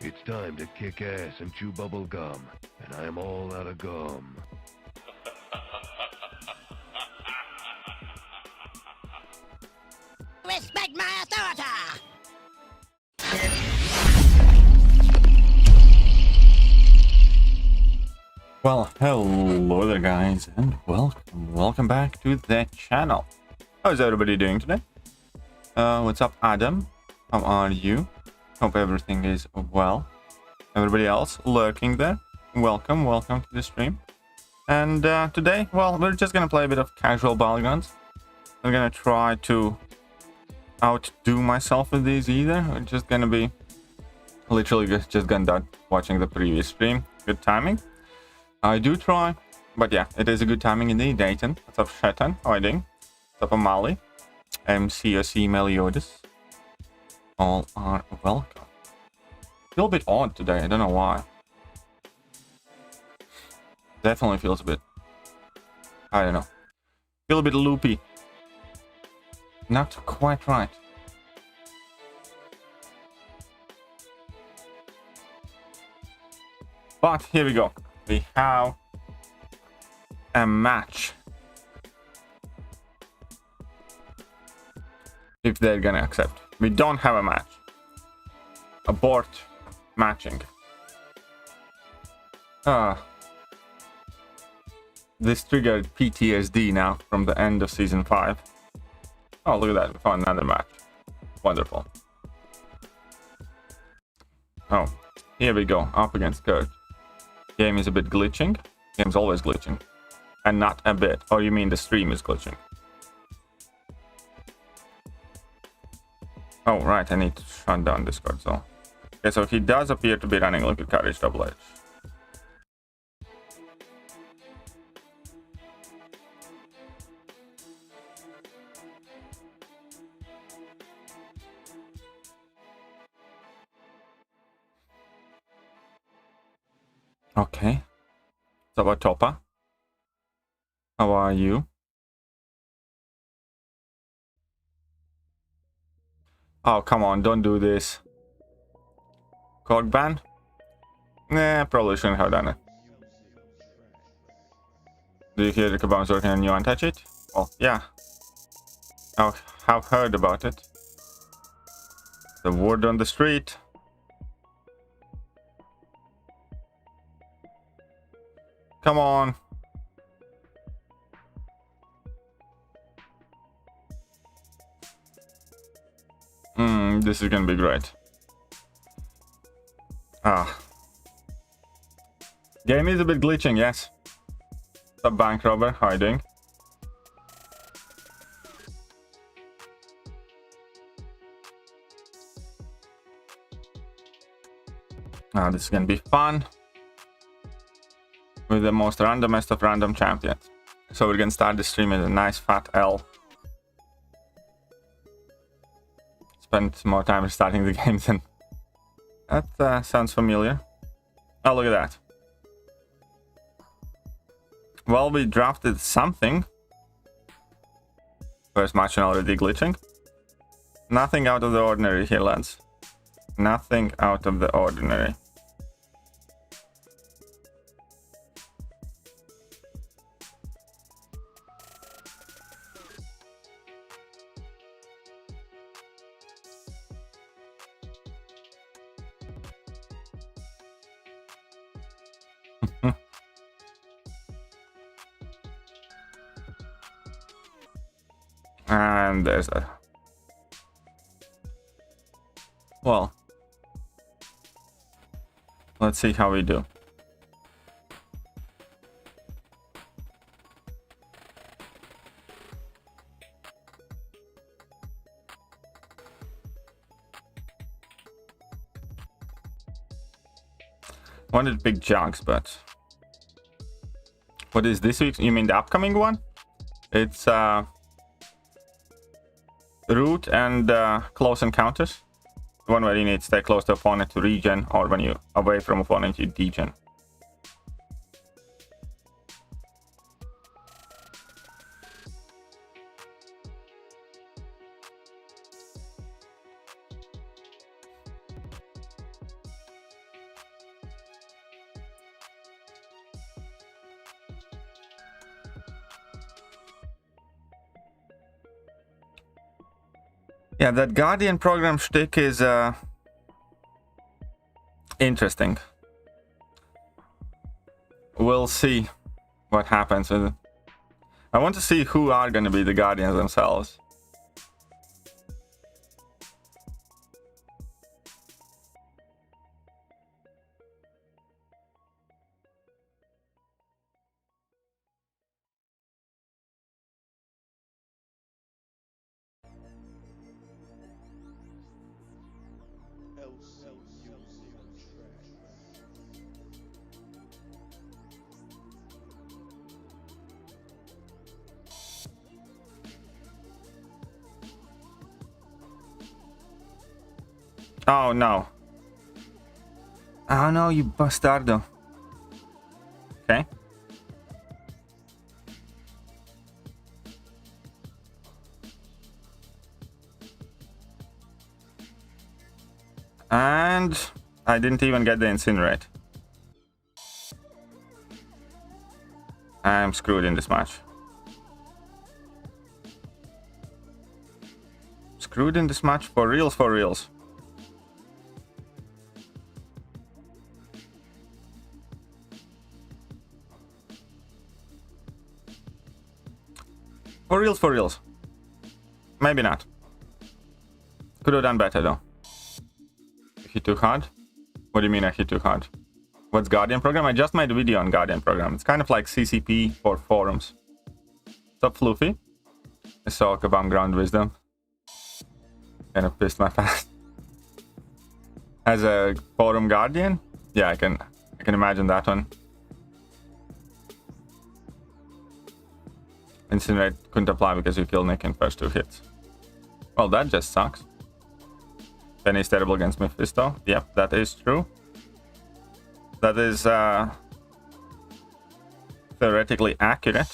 It's time to kick ass and chew bubble gum, and I am all out of gum. Respect my authority! Well, hello there guys, and welcome back to the channel. How's everybody doing today? What's up, Adam? How are you? Hope everything is well. Everybody else lurking there, welcome to the stream. And today, well, we're just gonna play a bit of casual battlegrounds. I'm gonna try to outdo myself with these either. We're just gonna be literally just gonna done watching the previous stream. Good timing. I do try, but yeah, it is a good timing indeed. Dayton, what's up, Shetan? How are you doing? What's up, Amali? MCOC Meliodas. All are welcome. Feel a bit odd today, I don't know why. Definitely feels a bit, I don't know. Feel a bit loopy. Not quite right. But here we go. We have a match. If they're gonna accept. We don't have a match. Abort matching. This triggered PTSD now from the end of season 5. Oh, look at that. We found another match. Wonderful. Oh, here we go. Up against Kurt. Game is a bit glitching. Game's always glitching. And not a bit. Or you mean the stream is glitching? Oh, right. I need to shut down Discord. So, okay, so he does appear to be running Liquid Courage Double Edge. Okay. So about Topa. How are you? Oh, come on, don't do this. Cog ban? Nah, probably shouldn't have done it. Do you hear the Kabam's working on you? Untouch it? Oh, yeah. I have heard about it. The word on the street. Come on. This is gonna be great. Game is a bit glitching, yes. What's up, bank robber? How are you doing? This is gonna be fun. With the most randomest of random champions. So we're gonna start the stream with a nice fat L. Spent more time starting the game than... That sounds familiar. Oh, look at that. Well, we drafted something. First match and already glitching. Nothing out of the ordinary here, lads. Nothing out of the ordinary. And there's a... Well, let's see how we do. Wanted big jugs, but... What is this week? You mean the upcoming one? It's root and close encounters. The one where you need to stay close to opponent to regen, or when you're away from opponent you degen. Yeah, that Guardian program shtick is interesting. We'll see what happens with it. I want to see who are going to be the Guardians themselves. Oh no. Oh no, you bastardo. Okay. And I didn't even get the incinerate. I'm screwed in this match. Screwed in this match for reals, for reals. For reals, for reals. Maybe not. Could have done better though. He took hard? What do you mean I hit too hard? What's Guardian program? I just made a video on Guardian program. It's kind of like CCP for forums. What's up, Floofy? I saw Kabam Ground Wisdom. Kind of pissed my pants. As a forum Guardian? Yeah, I can imagine that one. Incinerate couldn't apply because you killed Nick in first 2 hits. Well, that just sucks. Penny is terrible against Mephisto. Yep, that is true. That is theoretically accurate.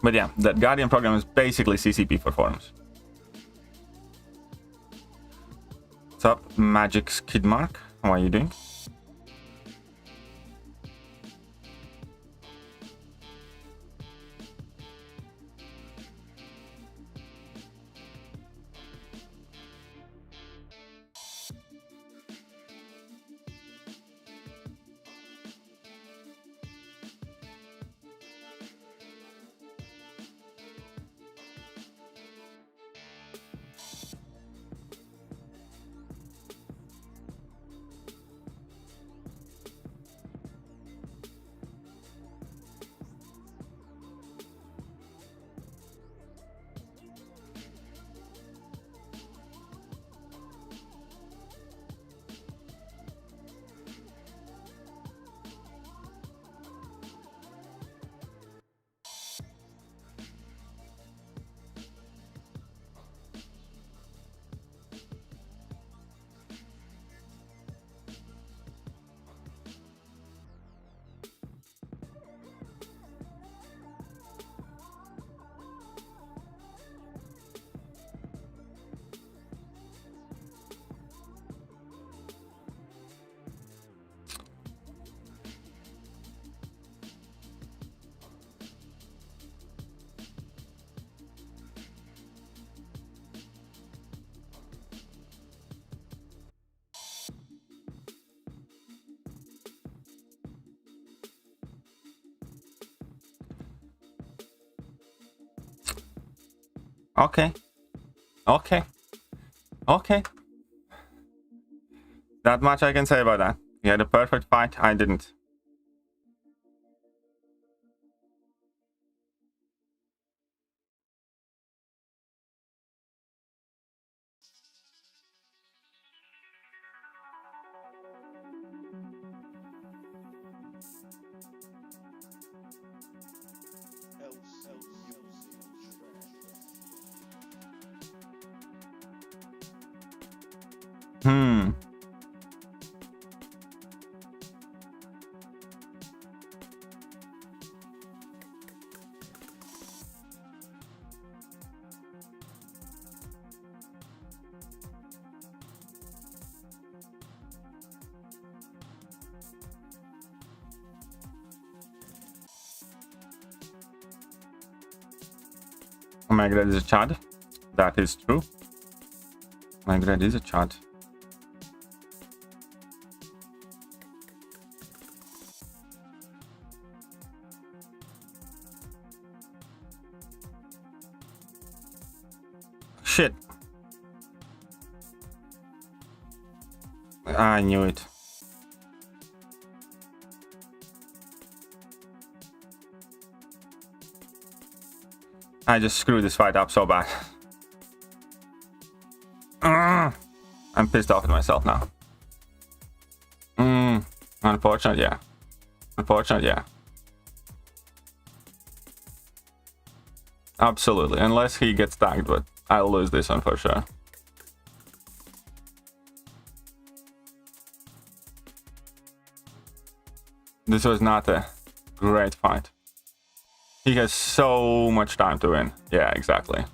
But yeah, that Guardian program is basically CCP for forums. What's up, Magic's Kidmark? How are you doing? Okay. Okay. Okay. That much I can say about that. You had a perfect fight, I didn't. Comrade is a Chad. That is true. Comrade is a Chad. Shit. I knew it. I just screwed this fight up so bad. I'm pissed off at myself now. Unfortunate, yeah. Unfortunate, yeah. Absolutely. Unless he gets tagged, but I'll lose this one for sure. This was not a great fight. He has so much time to win. Yeah, exactly.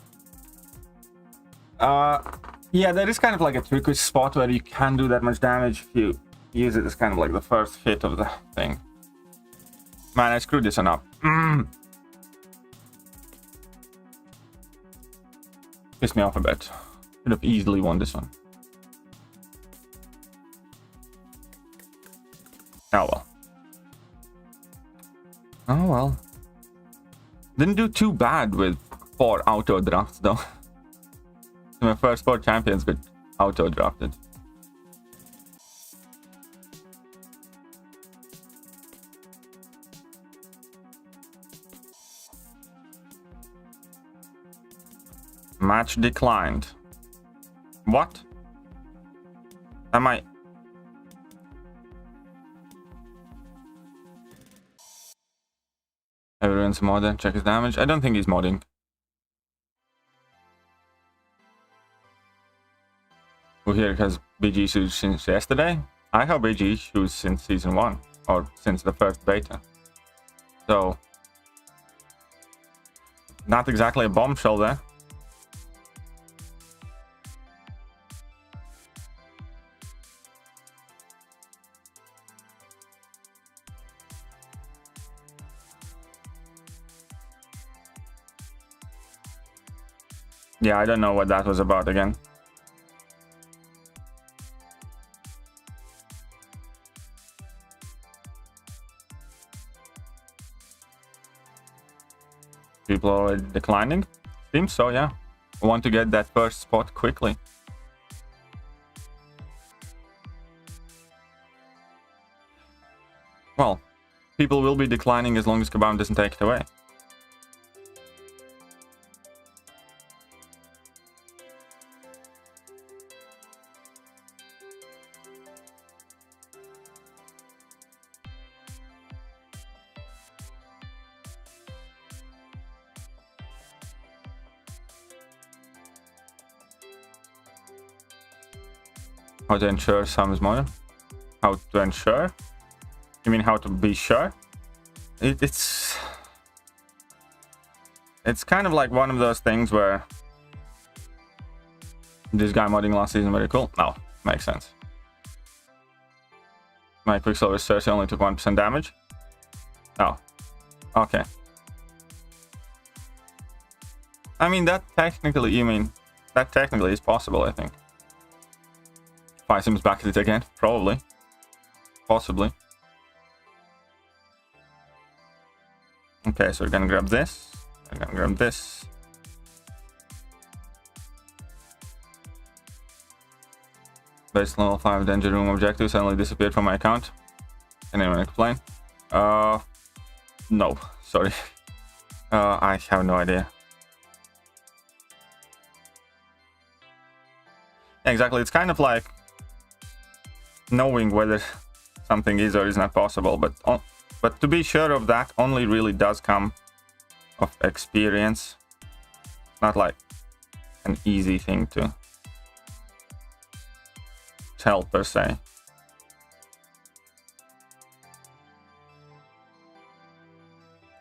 Yeah, there is kind of like a tricky spot where you can do that much damage if you use it as kind of like the first hit of the thing. Man, I screwed this one up. Pissed me off a bit. Could have easily won this one. Oh well. Oh well. Didn't do too bad with 4 auto drafts though. My first 4 champions got auto drafted. Match declined. What? Am I... Everyone's modder. Check his damage. I don't think he's modding. Who here has BG shoes since yesterday? I have BG shoes since season 1. Or since the first beta. So... not exactly a bombshell there. Yeah, I don't know what that was about again. People are already declining? Seems so, yeah. I want to get that first spot quickly. Well, people will be declining as long as Kabam doesn't take it away. How to ensure some is modern? How to ensure? You mean how to be sure? It's kind of like one of those things where this guy modding last season very cool. No, makes sense. My Quicksilver Cersei only took 1% damage. Oh, okay. I mean that technically, is possible, I think. Sims back at it again, probably. Possibly. Okay, so we're gonna grab this. I'm gonna grab this. Base level 5 danger room objective suddenly disappeared from my account. Can anyone explain? No, sorry. I have no idea. Yeah, exactly, it's kind of like knowing whether something is or is not possible, but to be sure of that only really does come of experience. It's not like an easy thing to tell per se.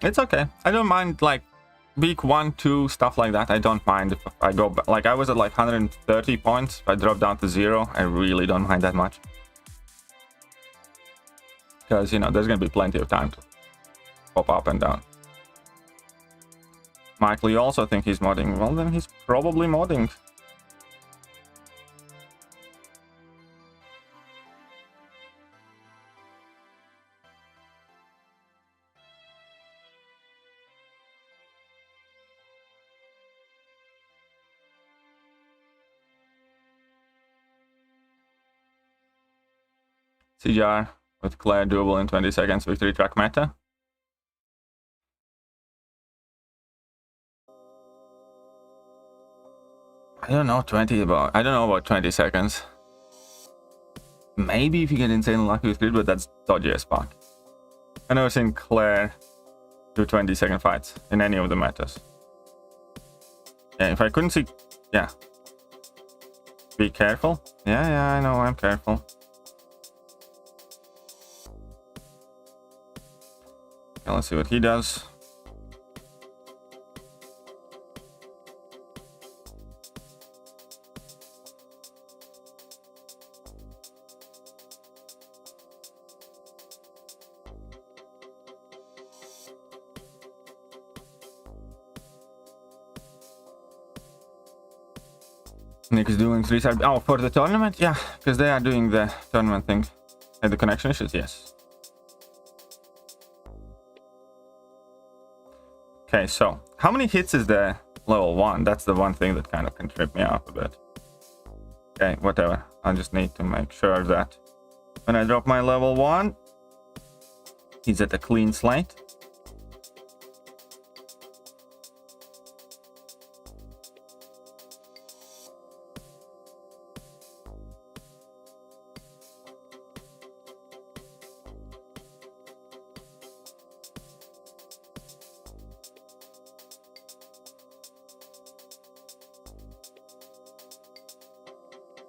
It's okay. I don't mind like week 1, 2 stuff like that. I don't mind if I go back. Like I was at like 130 points. If I drop down to 0, I really don't mind that much. Because, you know, there's going to be plenty of time to pop up and down. Michael, you also think he's modding? Well, then he's probably modding. CGR with Claire doable in 20 seconds victory track meta. I don't know about 20 seconds. Maybe if you get insanely lucky with grid, but that's dodgy as fuck. I've never seen Claire do 20-second fights in any of the metas. Yeah, if I couldn't see, yeah. Be careful. Yeah, I know, I'm careful. Okay, let's see what he does. Nick is doing 3-star. Oh, for the tournament? Yeah, because they are doing the tournament thing. And the connection issues? Yes. Okay, so how many hits is the level 1? That's the one thing that kind of can trip me up a bit. Okay, whatever. I just need to make sure that when I drop my level 1, he's at a clean slate.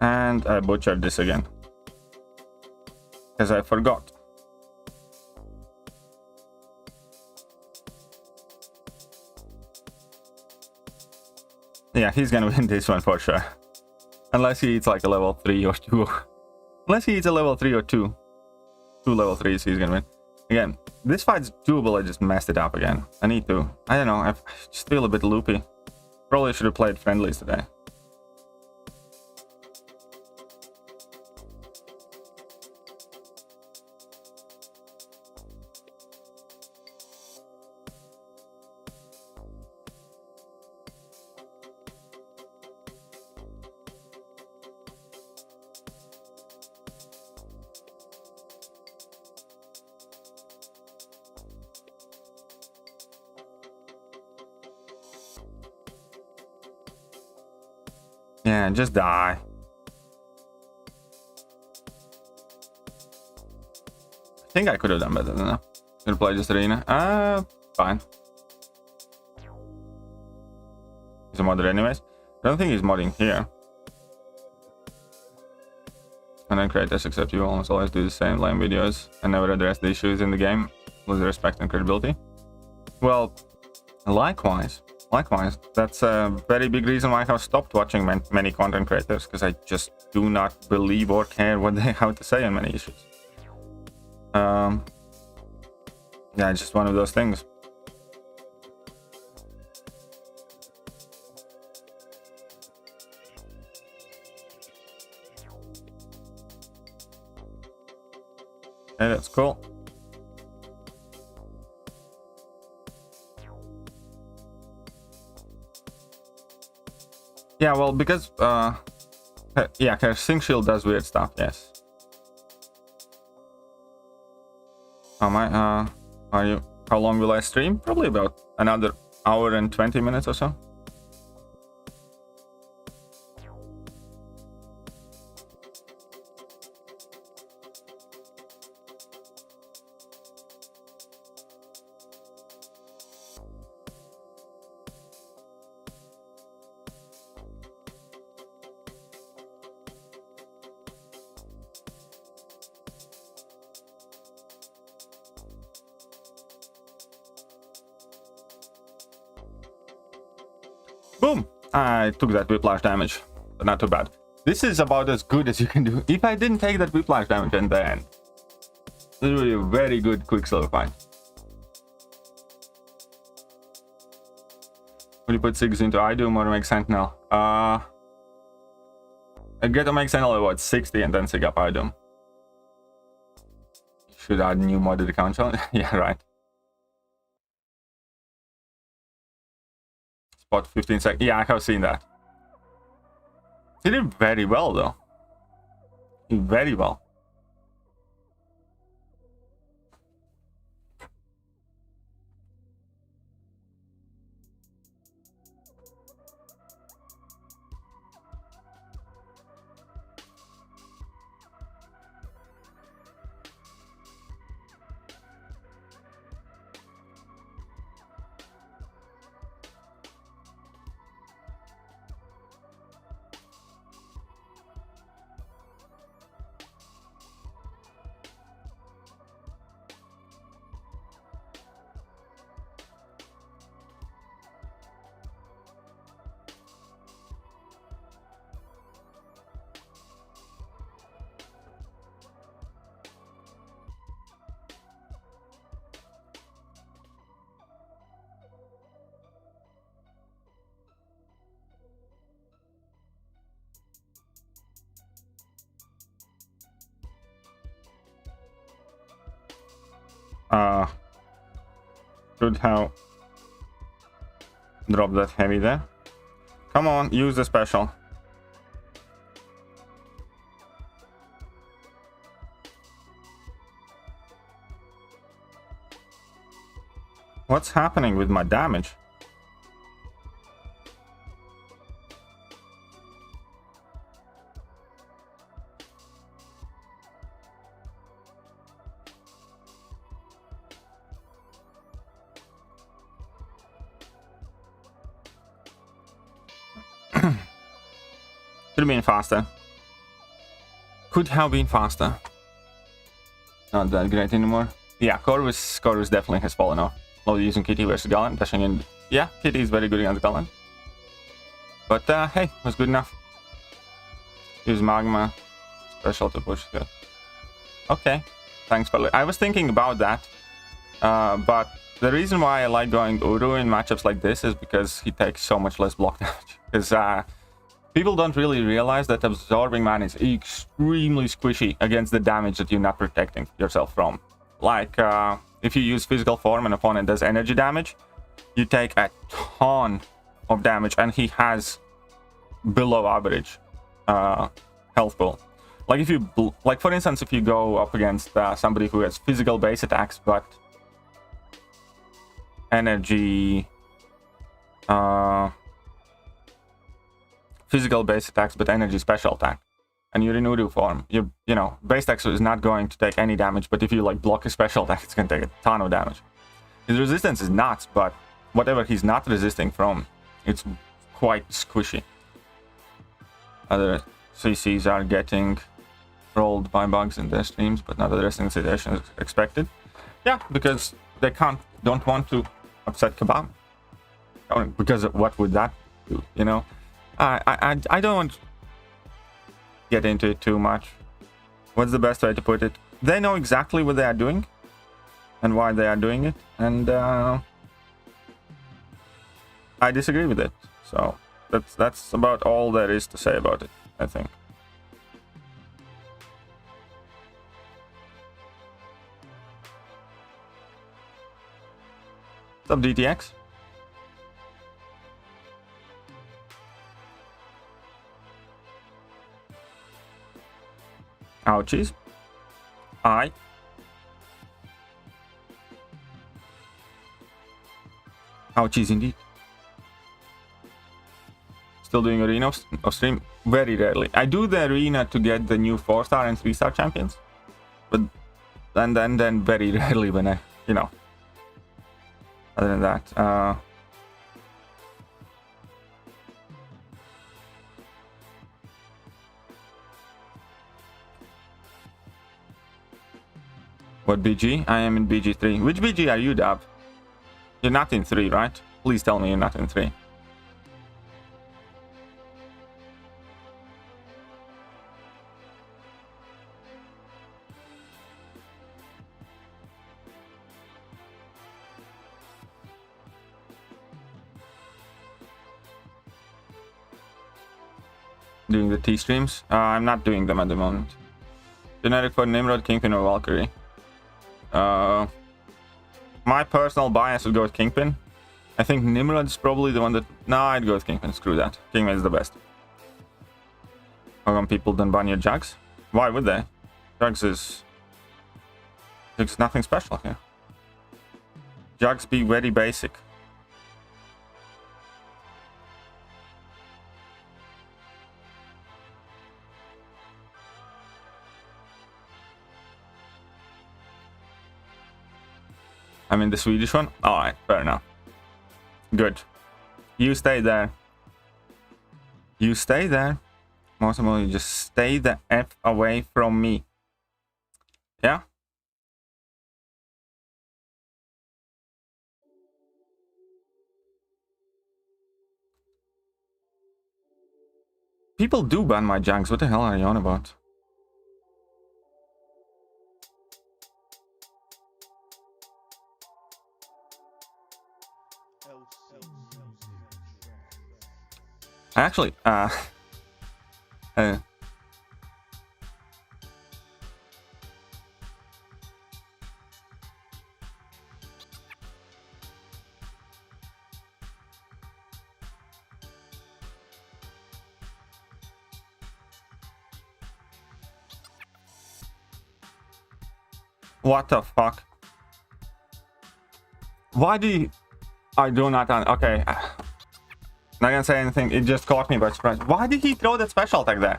And I butchered this again. Because I forgot. Yeah, he's gonna win this one for sure. Unless he eats like a level 3 or 2. Unless he eats a level 3 or 2. 2 level 3s, he's gonna win. Again, this fight's doable, I just messed it up again. I need to. I don't know, I just feel a bit loopy. Probably should have played friendlies today. Yeah, just die. I think I could have done better than that. Gonna play just arena. Fine. He's a modder anyways. I don't think he's modding here. And then creators except you almost always do the same lame videos and never address the issues in the game with respect and credibility. Well, likewise. Likewise, that's a very big reason why I have stopped watching many content creators, because I just do not believe or care what they have to say on many issues. Yeah, it's just one of those things. Okay, that's cool. Yeah, well, because yeah, her sync shield does weird stuff. Yes. Are you? How long will I stream? Probably about another hour and 20 minutes or so. Boom! I took that whiplash damage, but not too bad. This is about as good as you can do. If I didn't take that whiplash damage in the end, this would be a very good Quicksilver fight. Will you put 6 into iDoom or make Sentinel? I get to make Sentinel about 60 and then sig up iDoom. Should add new modded account challenge. Yeah, right. Spot 15 seconds. Yeah, I have seen that. He did very well though. He did very well. Should have dropped that heavy there. Come on, use the special. What's happening with my damage? Could have been faster. Could have been faster. Not that great anymore. Yeah, Corvus definitely has fallen off. While using Kitty versus Gallant, dashing in. Yeah, Kitty is very good against Gallant. But hey, was good enough. Use Magma special to push good. Okay, thanks, Pele. I was thinking about that, but the reason why I like going Uru in matchups like this is because he takes so much less block damage. Because people don't really realize that absorbing man is extremely squishy against the damage that you're not protecting yourself from. Like, if you use physical form and opponent does energy damage, you take a ton of damage, and he has below average health pool. Like, if you, like for instance, if you go up against somebody who has physical base attacks but energy, physical base attacks but energy special attack, and you're in Udu form, you know, base attack is not going to take any damage, but if you like block a special attack, it's going to take a ton of damage. His resistance is nuts, but whatever he's not resisting from, it's quite squishy. Other CCs are getting rolled by bugs in their streams, but not addressing the situation as expected. Yeah, because they don't want to upset Kebab. Because what would that do, you know? I don't want to get into it too much. What's the best way to put it? They know exactly what they are doing and why they are doing it, and I disagree with it. So that's about all there is to say about it, I think. What's up, DTX? Ouchies. Ouchies indeed. Still doing arena of stream? Very rarely. I do the arena to get the new 4-star and 3-star champions. But then very rarely when I, you know. Other than that, what BG? I am in BG3. Which BG are you, Dab? You're not in 3, right? Please tell me you're not in 3. doing the T streams. I'm not doing them at the moment. Generic for Nimrod, Kingpin, or Valkyrie. My personal bias would go with Kingpin. I think Nimrod's probably the one that... No, I'd go with Kingpin. Screw that. Kingpin is the best. How come people don't ban your Jags? Why would they? Jags is... There's nothing special here. Jags be very basic. I mean the Swedish one? Alright, fair enough. Good. You stay there. You stay there. Most of all, you just stay the F away from me. Yeah? People do ban my Jags. What the hell are you on about? Actually, what the fuck? Why do you... I do not... Okay. Not gonna say anything. It just caught me by surprise. Why did he throw that special attack there?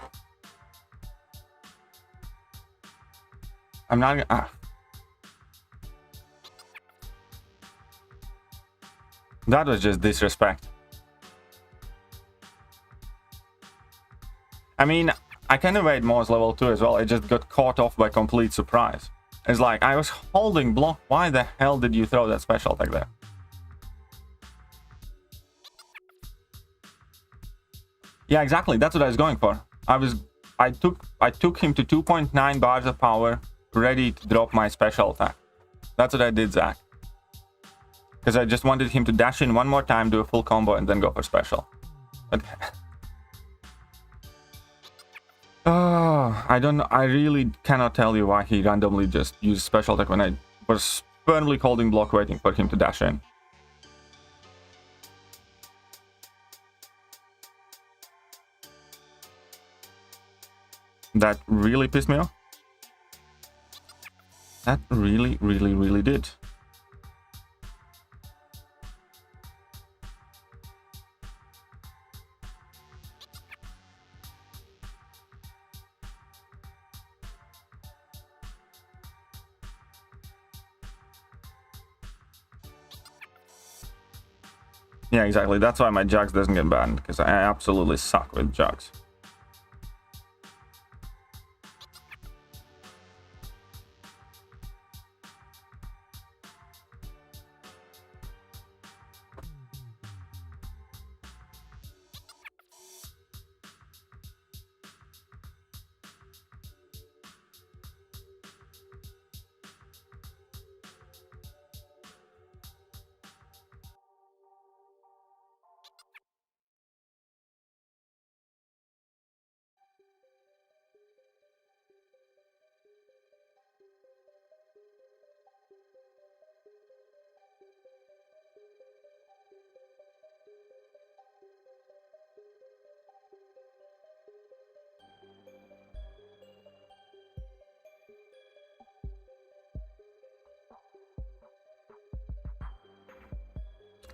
I'm not gonna... That was just disrespect. I mean, I can evade Mo's level 2 as well. I just got caught off by complete surprise. It's like, I was holding block. Why the hell did you throw that special attack there? Yeah, exactly. That's what I was going for. I took him to 2.9 bars of power, ready to drop my special attack. That's what I did, Zach. Because I just wanted him to dash in one more time, do a full combo, and then go for special. But I don't know. I really cannot tell you why he randomly just used special attack when I was firmly holding block, waiting for him to dash in. That really pissed me off. That really did. Yeah, exactly. That's why my Jags doesn't get banned, because I absolutely suck with Jags.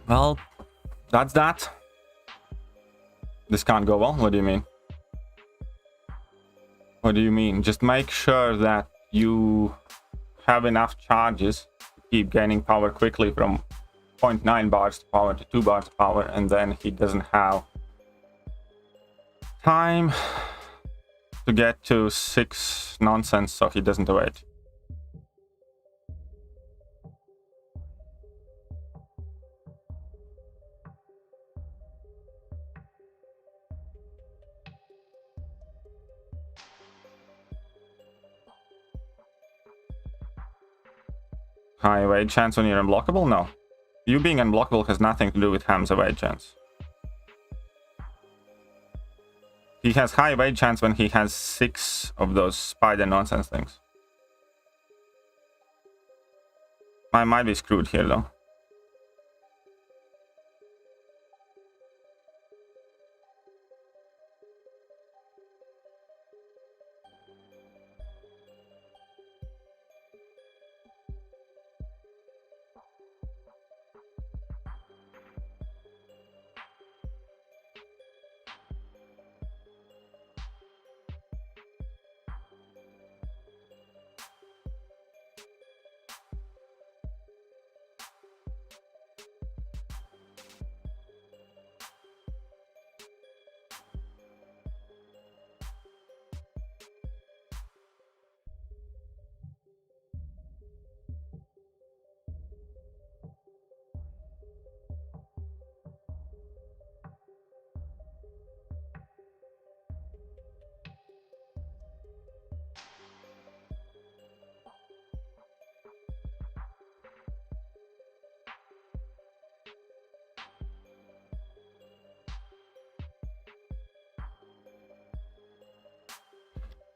Well, that's that. This can't go well. What do you mean? What do you mean? Just make sure that you have enough charges to keep gaining power quickly from 0.9 bars of power to 2 bars of power, and then he doesn't have time to get to 6 nonsense, so he doesn't wait. High evade chance when you're unblockable? No. You being unblockable has nothing to do with Ham's evade chance. He has high evade chance when he has 6 of those spider nonsense things. I might be screwed here though.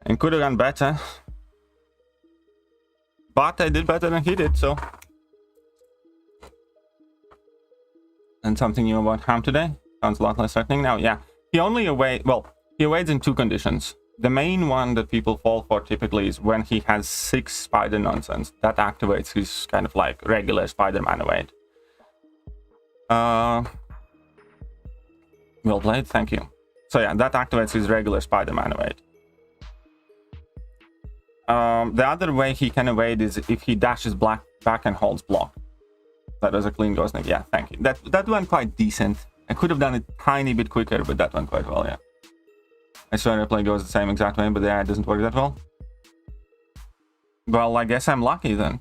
And could have gone better. But I did better than he did, so. And something new about Ham today. Sounds a lot less threatening now. Yeah. He only evades, well, he evades in 2 conditions. The main one that people fall for typically is when he has 6 spider nonsense. That activates his kind of like regular Spider-Man evade. Well played, thank you. So yeah, that activates his regular Spider-Man evade. The other way he can evade is if he dashes back and holds block. That was a clean ghost neck. Yeah, thank you. That went quite decent. I could have done it tiny bit quicker, but that went quite well, yeah. I swear I play goes the same exact way, but yeah, it doesn't work that well. Well, I guess I'm lucky then.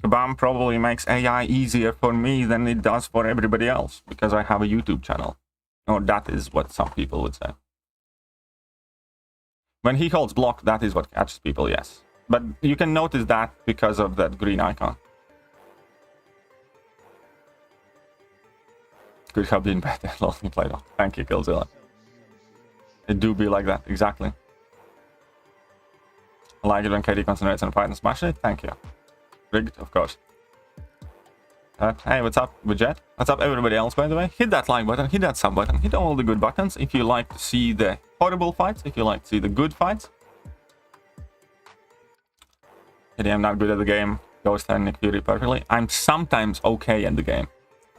Kabam probably makes AI easier for me than it does for everybody else, because I have a YouTube channel. Or that is what some people would say. When he holds block, that is what catches people, yes. But you can notice that because of that green icon. Could have been better. Let me play though. Thank you, Killzilla. It do be like that, exactly. I like it when KD concentrates on a fight and smash it. Thank you. Rigged, of course. Hey, what's up, Budget? What's up, everybody else, by the way? Hit that like button, hit that sub button, hit all the good buttons if you like to see the horrible fights, if you like to see the good fights. KD, I'm not good at the game. Ghost and Nick Fury perfectly. I'm sometimes okay in the game.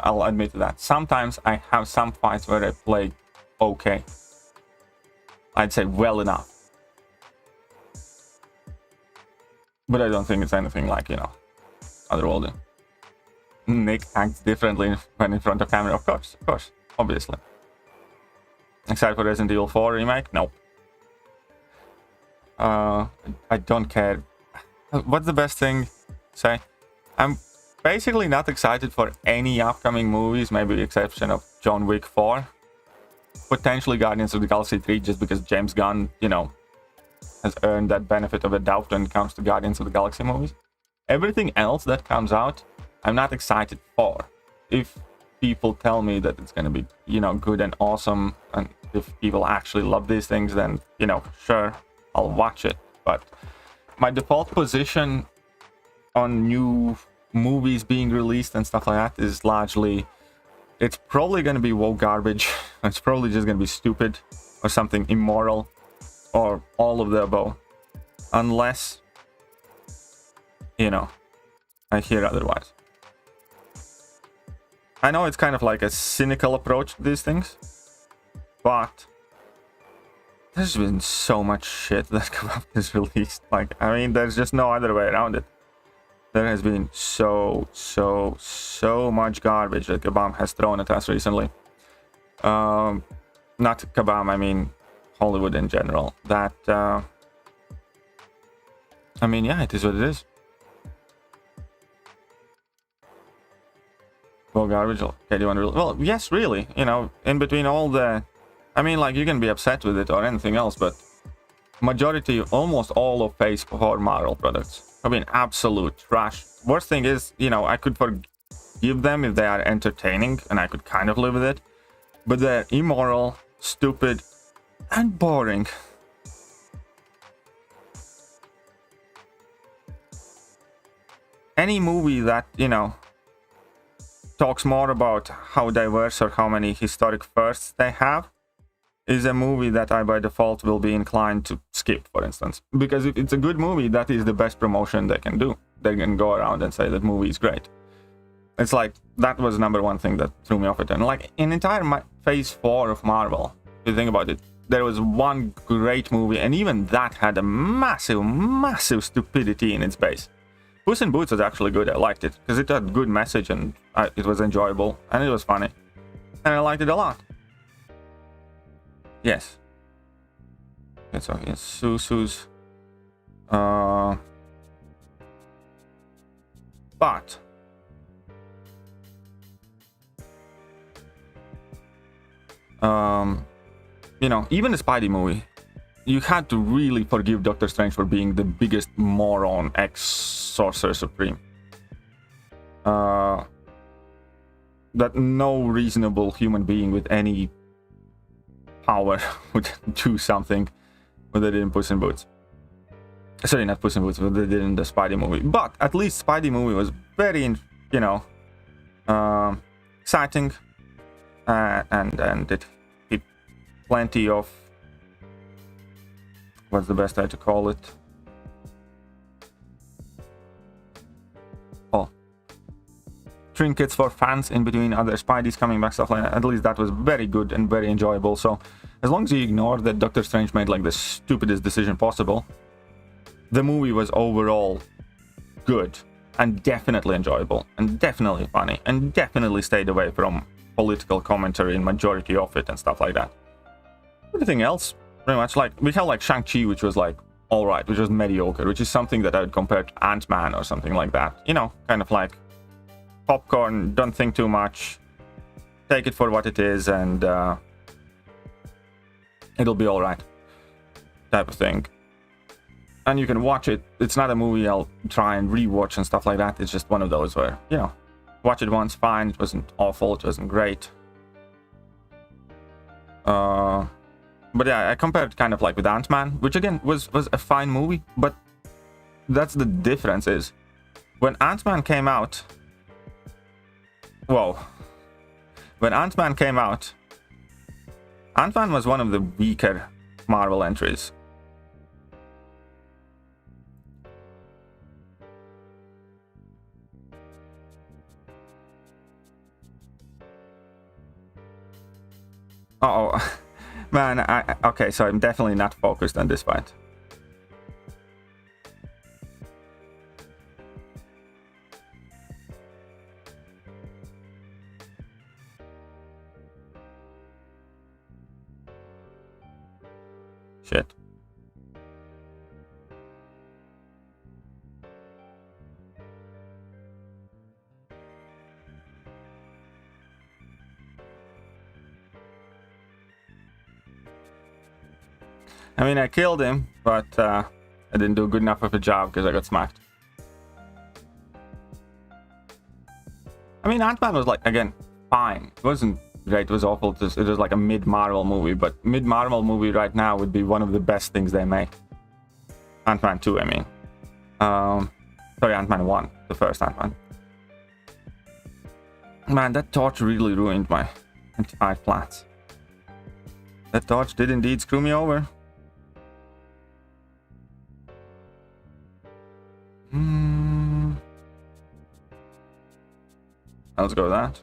I'll admit to that. Sometimes I have some fights where I play okay. I'd say well enough. But I don't think it's anything like, you know, otherworldly. Nick acts differently when in front of camera. Of course, obviously. Except for Resident Evil 4 remake? Nope. I don't care. What's the best thing to say? I'm basically not excited for any upcoming movies, maybe with the exception of John Wick 4. Potentially Guardians of the Galaxy 3, just because James Gunn, you know, has earned that benefit of the doubt when it comes to Guardians of the Galaxy movies. Everything else that comes out, I'm not excited for. If people tell me that it's going to be, you know, good and awesome, and if people actually love these things, then, you know, sure, I'll watch it. But my default position on new movies being released and stuff like that is largely, it's probably going to be woke garbage. It's probably just going to be stupid or something immoral or all of the above. Unless, you know, I hear otherwise. I know it's kind of like a cynical approach to these things, but there's been so much shit that Kabam is released. Like, I mean, there's just no other way around it. There has been so much garbage that Kabam has thrown at us recently. Not Kabam, I mean Hollywood in general. That, I mean, yeah, it is what it is. Well, garbage. Okay, do you want to? Well, yes, really. You know, in between all the, I mean, like, you can be upset with it or anything else, but majority, almost all of Phase 4 Marvel products have been absolute trash. Worst thing is, you know, I could forgive them if they are entertaining, and I could kind of live with it, but they're immoral, stupid, and boring. Any movie that, you know, talks more about how diverse or how many historic firsts they have is a movie that I by default will be inclined to skip, for instance. Because if it's a good movie, that is the best promotion they can do. They can go around and say that movie is great. It's like, that was the #1 thing that threw me off it. And like, in entire phase 4 of Marvel, if you think about it, there was one great movie, and even that had a massive stupidity in its base. Puss in Boots was actually good. I liked it because it had good message, and it was enjoyable, and it was funny, and I liked it a lot. Yes. It's okay. Susu's. But you know, even the Spidey movie, you had to really forgive Doctor Strange for being the biggest moron ex-Sorcerer Supreme. That no reasonable human being with any power would do something what they did in Puss in Boots. Sorry, not Puss in Boots, what they did in the Spidey movie. But at least Spidey movie was very, you know, exciting, and it hit plenty of, what's the best way to call it? Oh, trinkets for fans in between other Spideys coming back, stuff like that. At least that was very good and very enjoyable. So as long as you ignore that Doctor Strange made like the stupidest decision possible, the movie was overall good and definitely enjoyable and definitely funny and definitely stayed away from political commentary in majority of it and stuff like that. Everything else, pretty much, like, we have like Shang-Chi, which was like alright, which was mediocre, which is something that I would compare to Ant-Man or something like that. You know, kind of like popcorn, don't think too much, take it for what it is, and it'll be alright type of thing. And you can watch it. It's not a movie I'll try and rewatch and stuff like that. It's just one of those where, you know, watch it once, fine. It wasn't awful, it wasn't great. But yeah, I compared it kind of like with Ant-Man, which again was a fine movie, but that's the difference is, when Ant-Man came out, when Ant-Man came out, Ant-Man was one of the weaker Marvel entries. Uh-oh. Man, okay, so I'm definitely not focused on this fight. Shit. I mean, I killed him, but I didn't do good enough of a job because I got smacked. I mean, Ant-Man was like, again, fine. It wasn't great, it was awful. It was like a mid-Marvel movie, but mid-Marvel movie right now would be one of the best things they make. Ant-Man 2, I mean. Sorry, Ant-Man 1, the first Ant-Man. Man, that torch really ruined my entire plans. That torch did indeed screw me over. Let's go with that.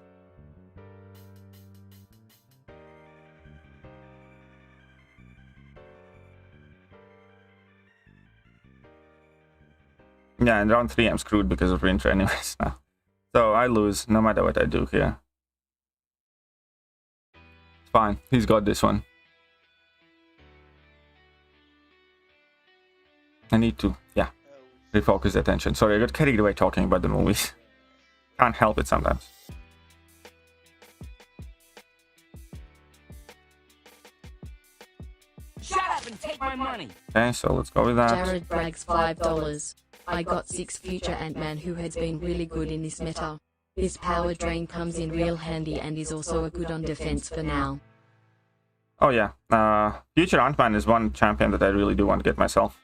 Yeah, in round 3 I'm screwed because of Rintra anyways now. So I lose no matter what I do here. It's fine, he's got this one. I need to, yeah, refocus attention. Sorry, I got carried away talking about the movies. Can't help it sometimes. Shut up and take my money. Okay, so let's go with that. Jared brags $5. I got 6 future Ant-Man who has been really good in this meta. This power drain comes in real handy and is also a good on defense for now. Oh yeah, future Ant-Man is one champion that I really do want to get myself.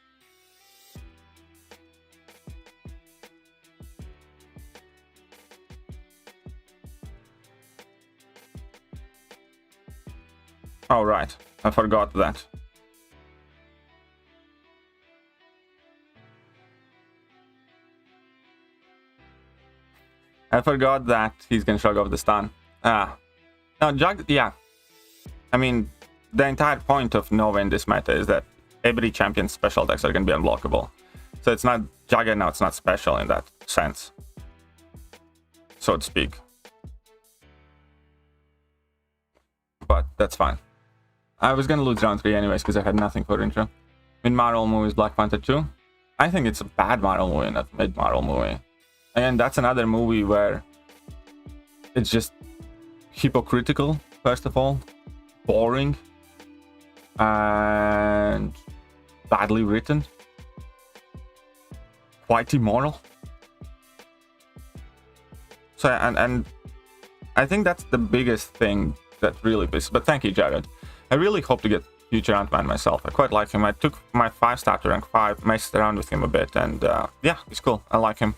Oh right, I forgot that. I forgot that he's gonna shrug off the stun. No, yeah. I mean, the entire point of Nova in this meta is that every champion's special attacks are gonna be unblockable. So it's not Juggernaut, it's not special in that sense, so to speak. But that's fine. I was gonna lose round 3 anyways because I had nothing for intro. Mid-Marvel movie is Black Panther 2. I think it's a bad Marvel movie, not mid-Marvel movie. And that's another movie where it's just hypocritical, first of all, boring, and badly written, quite immoral. So, and I think that's the biggest thing that really pisses. But thank you, Jared. I really hope to get future Ant-Man myself. I quite like him. I took my 5-star to rank 5, messed around with him a bit, and yeah, he's cool. I like him.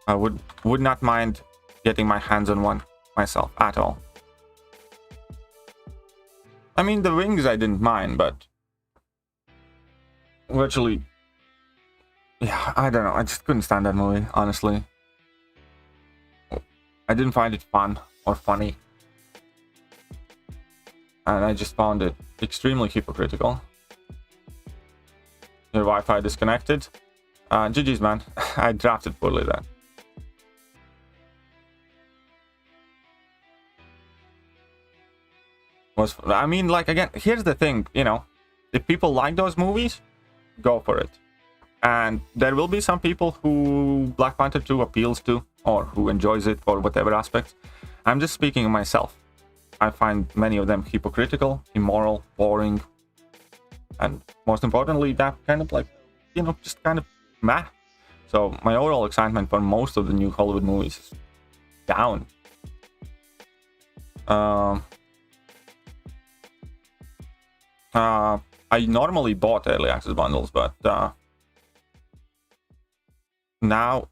I would not mind getting my hands on one myself at all. I mean, the wings I didn't mind, but virtually, yeah, I don't know. I just couldn't stand that movie, honestly. I didn't find it fun or funny. And I just found it extremely hypocritical. Your Wi-Fi disconnected. GG's, man. I drafted poorly there. I mean, like, again, here's the thing, you know, if people like those movies, go for it. And there will be some people who Black Panther 2 appeals to, or who enjoys it for whatever aspects. I'm just speaking of myself. I find many of them hypocritical, immoral, boring, and most importantly, that kind of like, you know, just kind of meh. So my overall excitement for most of the new Hollywood movies is down. I normally bought early access bundles, but now,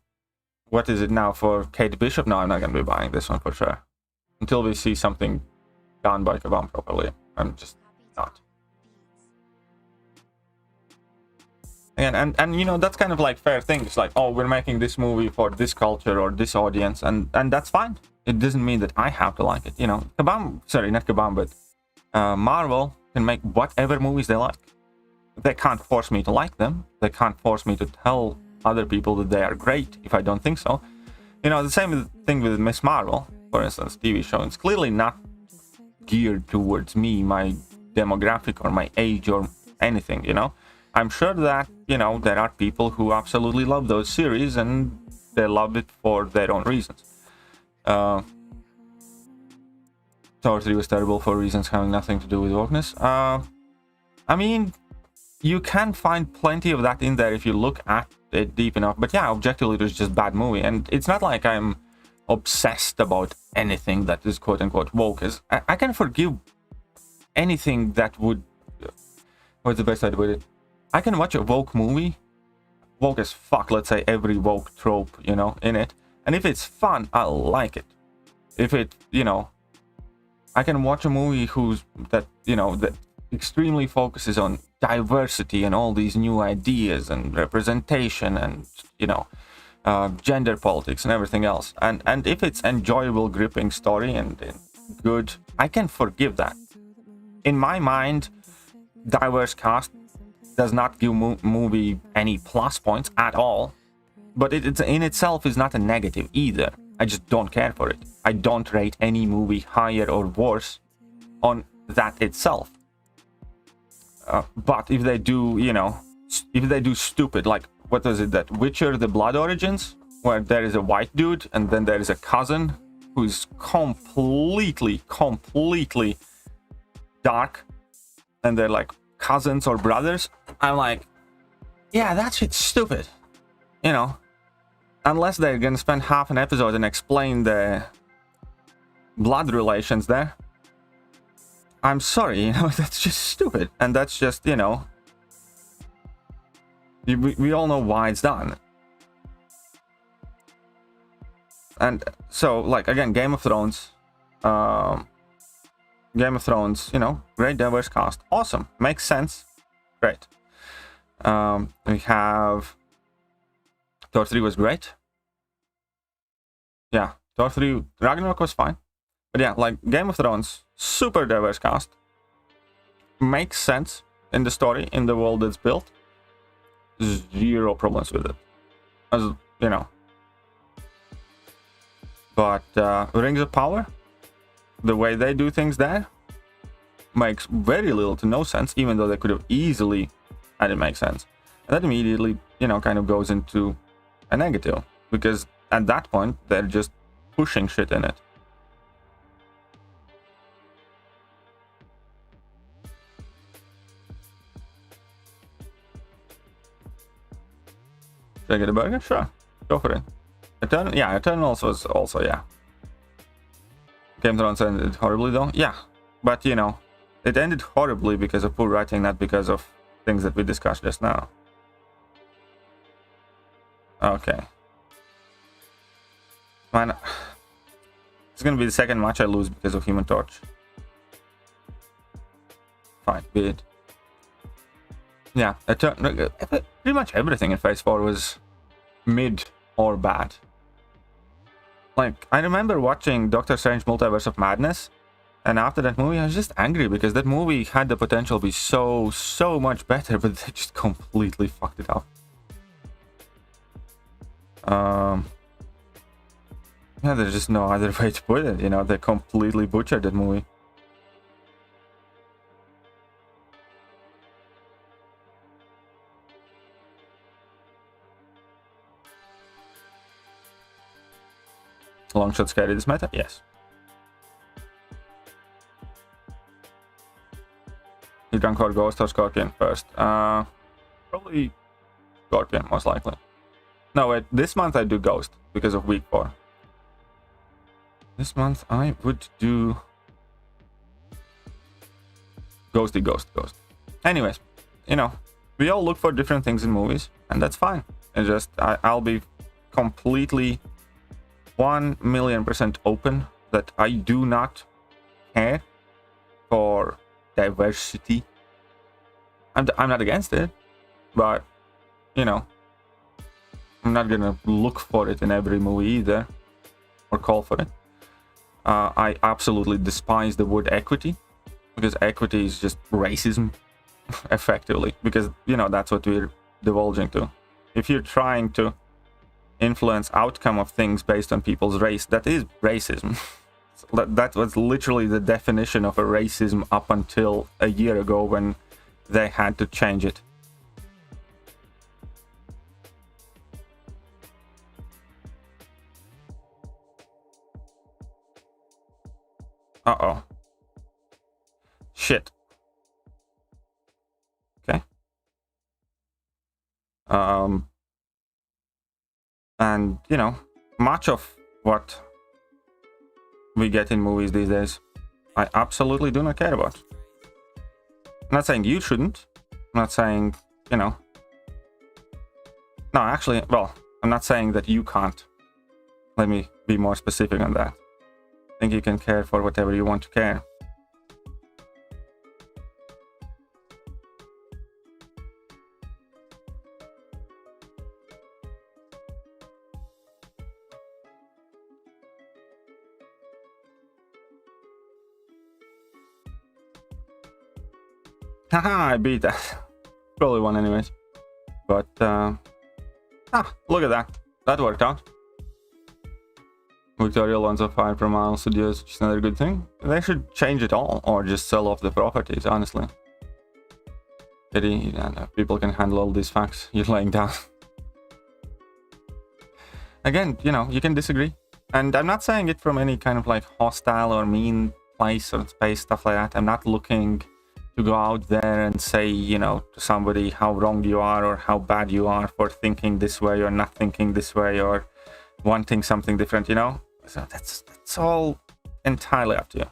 what is it now for Kate Bishop? No, I'm not going to be buying this one for sure. Until we see something done by Kabam properly. I'm just not. And you know, that's kind of like fair thing. It's like, oh, we're making this movie for this culture or this audience, and that's fine. It doesn't mean that I have to like it. You know, Kabam, sorry, not Kabam, but Marvel can make whatever movies they like. They can't force me to like them. They can't force me to tell other people that they are great if I don't think so. You know, the same thing with Miss Marvel, for instance, TV show. It's clearly not geared towards me, my demographic, or my age, or anything, you know. I'm sure that, you know, there are people who absolutely love those series and they love it for their own reasons. Thor 3 was terrible for reasons having nothing to do with wokeness. I mean, you can find plenty of that in there if you look at it deep enough. But yeah, objectively, it was just a bad movie. And it's not like I'm obsessed about anything that is quote-unquote woke. I can forgive anything that would... What's the best way to put it? I can watch a woke movie, woke as fuck, let's say every woke trope, you know, in it. And if it's fun, I'll like it. If it, you know... I can watch a movie that extremely focuses on diversity and all these new ideas and representation and, you know, gender politics and everything else. And if it's enjoyable, gripping story and good, I can forgive that. In my mind, diverse cast does not give movie any plus points at all, but it in itself is not a negative either. I just don't care for it. I don't rate any movie higher or worse on that itself. But if they do, you know, if they do stupid, like, what was it, that Witcher The Blood Origins, where there is a white dude and then there is a cousin who's completely dark, and they're like cousins or brothers, I'm like, yeah, that shit's stupid, you know. Unless they're gonna spend half an episode and explain the blood relations there. I'm sorry, you know, that's just stupid. And that's just, you know, we all know why it's done. And so, like, again, Game of Thrones, you know, great diverse cast. Awesome. Makes sense. Great. We have Thor 3 was great. Yeah, Thor 3, Ragnarok was fine. But yeah, like, Game of Thrones, super diverse cast. Makes sense in the story, in the world it's built. Zero problems with it. As, you know. But Rings of Power, the way they do things there, makes very little to no sense, even though they could have easily had it make sense. And that immediately, you know, kind of goes into a negative, because at that point, they're just pushing shit in it. Should I get a burger? Sure. Go for it. Eternals was also, yeah. Game of Thrones ended horribly though. Yeah. But, you know, it ended horribly because of poor writing, not because of things that we discussed just now. Okay. Man, it's gonna be the second match I lose because of Human Torch. Fine, be it. Yeah, pretty much everything in Phase 4 was mid or bad. Like, I remember watching Doctor Strange Multiverse of Madness, and after that movie I was just angry because that movie had the potential to be so much better, but they just completely fucked it up. Yeah, there's just no other way to put it, you know, they completely butchered that movie. Long shots carry this meta? Yes. You drank or Ghost or Scorpion first? Probably Scorpion, most likely. No, wait, this month I do Ghost because of week 4. This month I would do Ghost. Anyways, you know, we all look for different things in movies, and that's fine. And just, I'll be completely 1,000,000% open that I do not care for diversity. I'm not against it, but, you know, I'm not gonna look for it in every movie either, or call for it. I absolutely despise the word equity, because equity is just racism, effectively, because, you know, that's what we're divulging to. If you're trying to influence outcome of things based on people's race, that is racism. That was literally the definition of a racism up until a year ago when they had to change it. Uh-oh. Shit. Okay. And, you know, much of what we get in movies these days, I absolutely do not care about. I'm not saying you shouldn't. I'm not saying, you know... No, actually, well, I'm not saying that you can't. Let me be more specific on that. I think you can care for whatever you want to care. Haha, I beat that. Probably won anyways. But, look at that. That worked out. Victoria loans of 5 per mile studios, which is another good thing. They should change it all, or just sell off the properties, honestly. Pity, and people can handle all these facts you're laying down. Again, you know, you can disagree. And I'm not saying it from any kind of like hostile or mean place or space, stuff like that. I'm not looking to go out there and say, you know, to somebody how wrong you are or how bad you are for thinking this way or not thinking this way or wanting something different, you know? So that's all entirely up to you.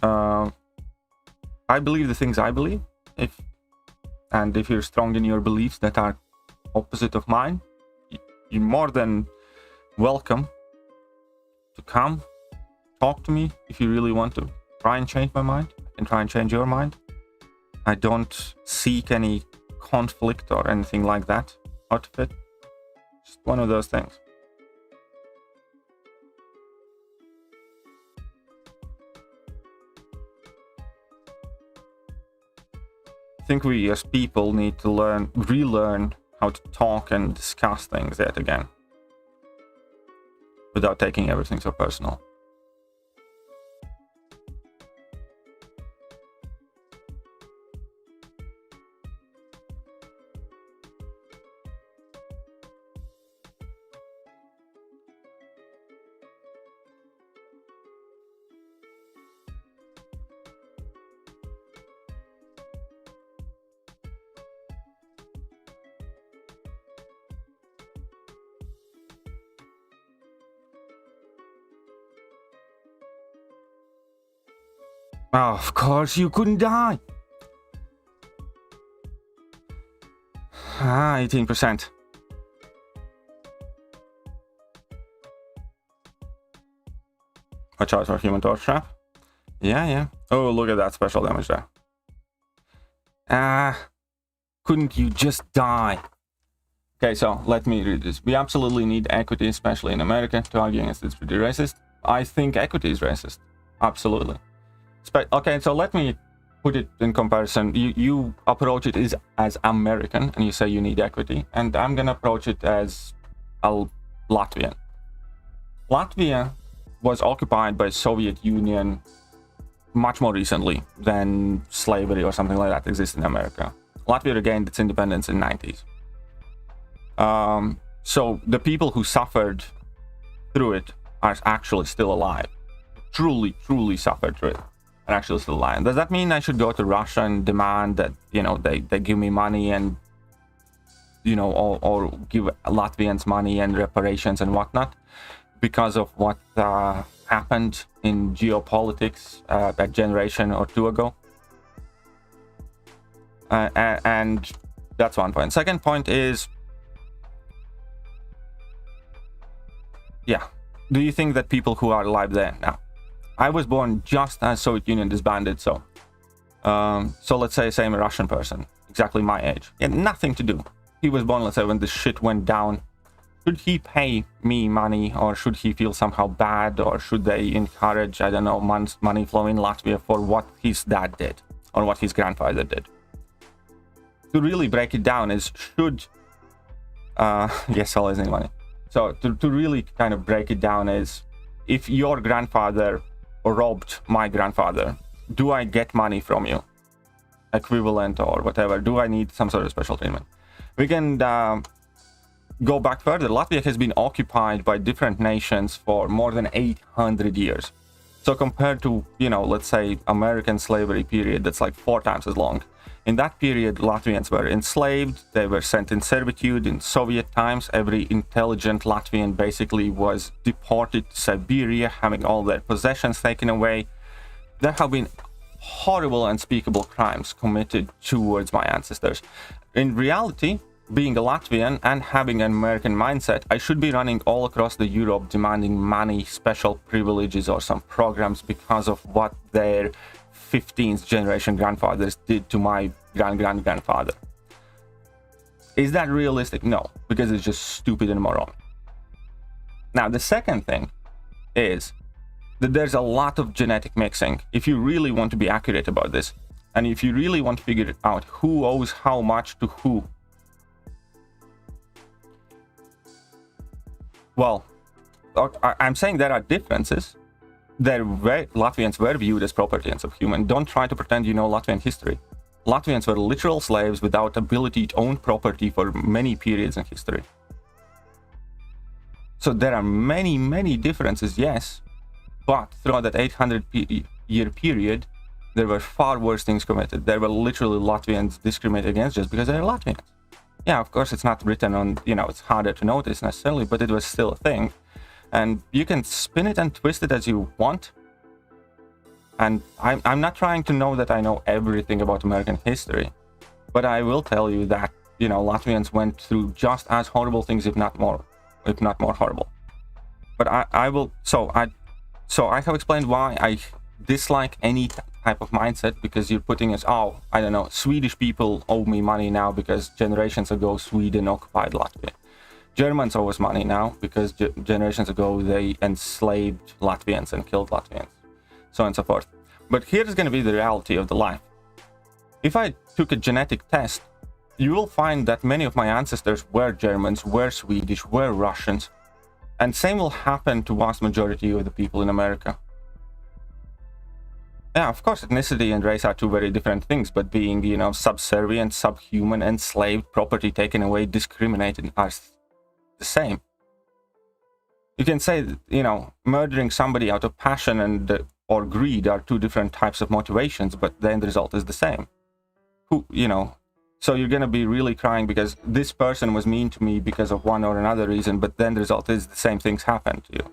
I believe the things I believe. If you're strong in your beliefs that are opposite of mine, you're more than welcome to come talk to me if you really want to try and change my mind. I can try and change your mind. I don't seek any conflict or anything like that out of it. Just one of those things. I think we as people need to relearn how to talk and discuss things yet again, without taking everything so personal. Oh, of course you couldn't die. 18%. Watch out for human torch trap. Yeah. Oh, look at that special damage there. Couldn't you just die? Okay, so let me read this. We absolutely need equity, especially in America, to argue against it's pretty racist. I think equity is racist. Absolutely. Okay, so let me put it in comparison. You approach it as American, and you say you need equity, and I'm gonna approach it as a Latvian. Latvia was occupied by Soviet Union much more recently than slavery or something like that exists in America. Latvia regained its independence in the 90s. So the people who suffered through it are actually still alive. Truly suffered through it. Are actually still alive. Does that mean I should go to Russia and demand that, you know, they give me money and, you know, or give Latvians money and reparations and whatnot because of what happened in geopolitics a generation or two ago? And that's one point. Second point is, yeah, do you think that people who are alive there now? I was born just as Soviet Union disbanded, so let's say same Russian person, exactly my age. He had nothing to do. He was born, let's say, when the shit went down. Should he pay me money, or should he feel somehow bad, or should they encourage, I don't know, money flow in Latvia for what his dad did, or what his grandfather did? To really break it down is, should... yes, always need money. So, to really kind of break it down is, if your grandfather robbed my grandfather, do I get money from you? Equivalent or whatever. Do I need some sort of special treatment? We can go back further. Latvia has been occupied by different nations for more than 800 years. So compared to, you know, let's say American slavery period, that's like 4 times as long. In that period, Latvians were enslaved, they were sent in servitude. In Soviet times, every intelligent Latvian basically was deported to Siberia, having all their possessions taken away. There have been horrible, unspeakable crimes committed towards my ancestors. In reality, being a Latvian and having an American mindset, I should be running all across the Europe demanding money, special privileges, or some programs because of what their 15th generation grandfathers did to my grandfather. Is that realistic? No, because it's just stupid and moron. Now, the second thing is that there's a lot of genetic mixing. If you really want to be accurate about this, and if you really want to figure out who owes how much to who, well, I'm saying there are differences. Latvians were viewed as property and subhuman. Don't try to pretend you know Latvian history. Latvians were literal slaves without ability to own property for many periods in history. So there are many differences, yes, but throughout that 800-year period, there were far worse things committed. There were literally Latvians discriminated against just because they're Latvians. Yeah, of course, it's not written on, you know, it's harder to notice necessarily, but it was still a thing. And you can spin it and twist it as you want. And I'm not trying to know that I know everything about American history, but I will tell you that, you know, Latvians went through just as horrible things, if not more horrible. But so I have explained why I dislike any type of mindset, because you're putting us, oh, I don't know, Swedish people owe me money now because generations ago Sweden occupied Latvia. Germans owe us money now because generations ago they enslaved Latvians and killed Latvians, so on and so forth. But here's going to be the reality of the life. If I took a genetic test, you will find that many of my ancestors were Germans, were Swedish, were Russians, and same will happen to vast majority of the people in America. Yeah, of course, ethnicity and race are two very different things, but being, you know, subservient, subhuman, enslaved, property taken away, discriminated are the same. You can say that, you know, murdering somebody out of passion and or greed are two different types of motivations, but the end result is the same. You know, so you're going to be really crying because this person was mean to me because of one or another reason, but then the result is the same things happen to you,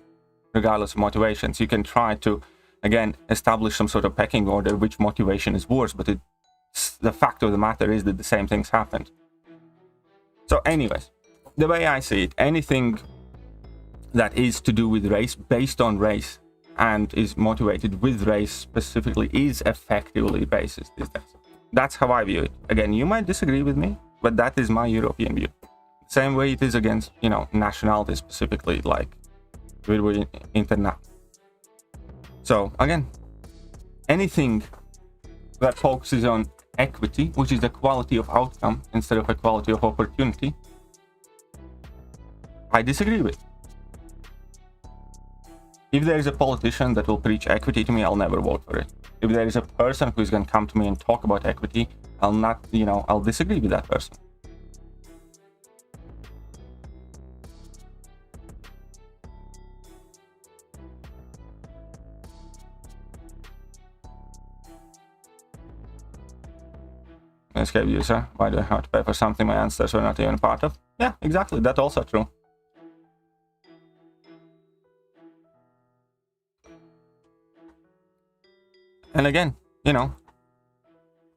regardless of motivations. You can try to, again, establish some sort of pecking order, which motivation is worse, but the fact of the matter is that the same things happened. So anyways, the way I see it, anything that is to do with race, based on race, and is motivated with race specifically, is effectively racist these days. That's how I view it. Again, you might disagree with me, but that is my European view. Same way it is against, you know, nationality specifically, like with internet. So again, anything that focuses on equity, which is the quality of outcome instead of equality of opportunity, I disagree with. If there is a politician that will preach equity to me, I'll never vote for it. If there is a person who is going to come to me and talk about equity, I'll not, you know, I'll disagree with that person. Escape user, why do I have to pay for something my ancestors were not even part of? Yeah, exactly, that's also true. And again, you know,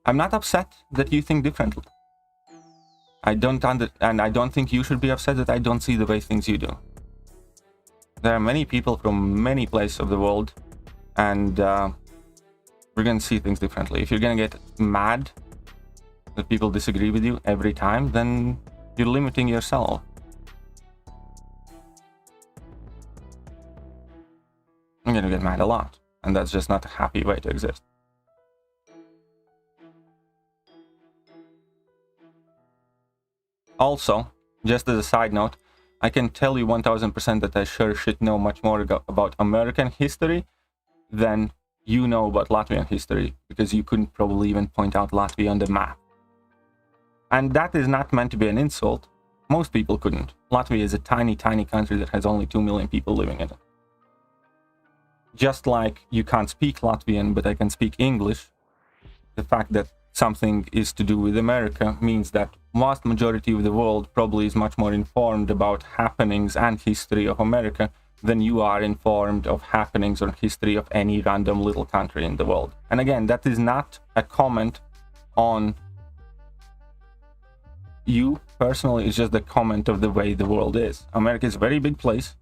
I'm not upset that you think differently. I don't think you should be upset that I don't see the way things you do. There are many people from many places of the world, and we're gonna see things differently. If you're gonna get mad that people disagree with you every time, then you're limiting yourself. I'm gonna get mad a lot, and that's just not a happy way to exist. Also, just as a side note, I can tell you 1000% that I sure should know much more about American history than you know about Latvian history, because you couldn't probably even point out Latvia on the map. And that is not meant to be an insult. Most people couldn't. Latvia is a tiny, tiny country that has only 2 million people living in it. Just like you can't speak Latvian, but I can speak English, the fact that something is to do with America means that vast majority of the world probably is much more informed about happenings and history of America than you are informed of happenings or history of any random little country in the world. And again, that is not a comment on you personally, it's just a comment of the way the world is. America is a very big place,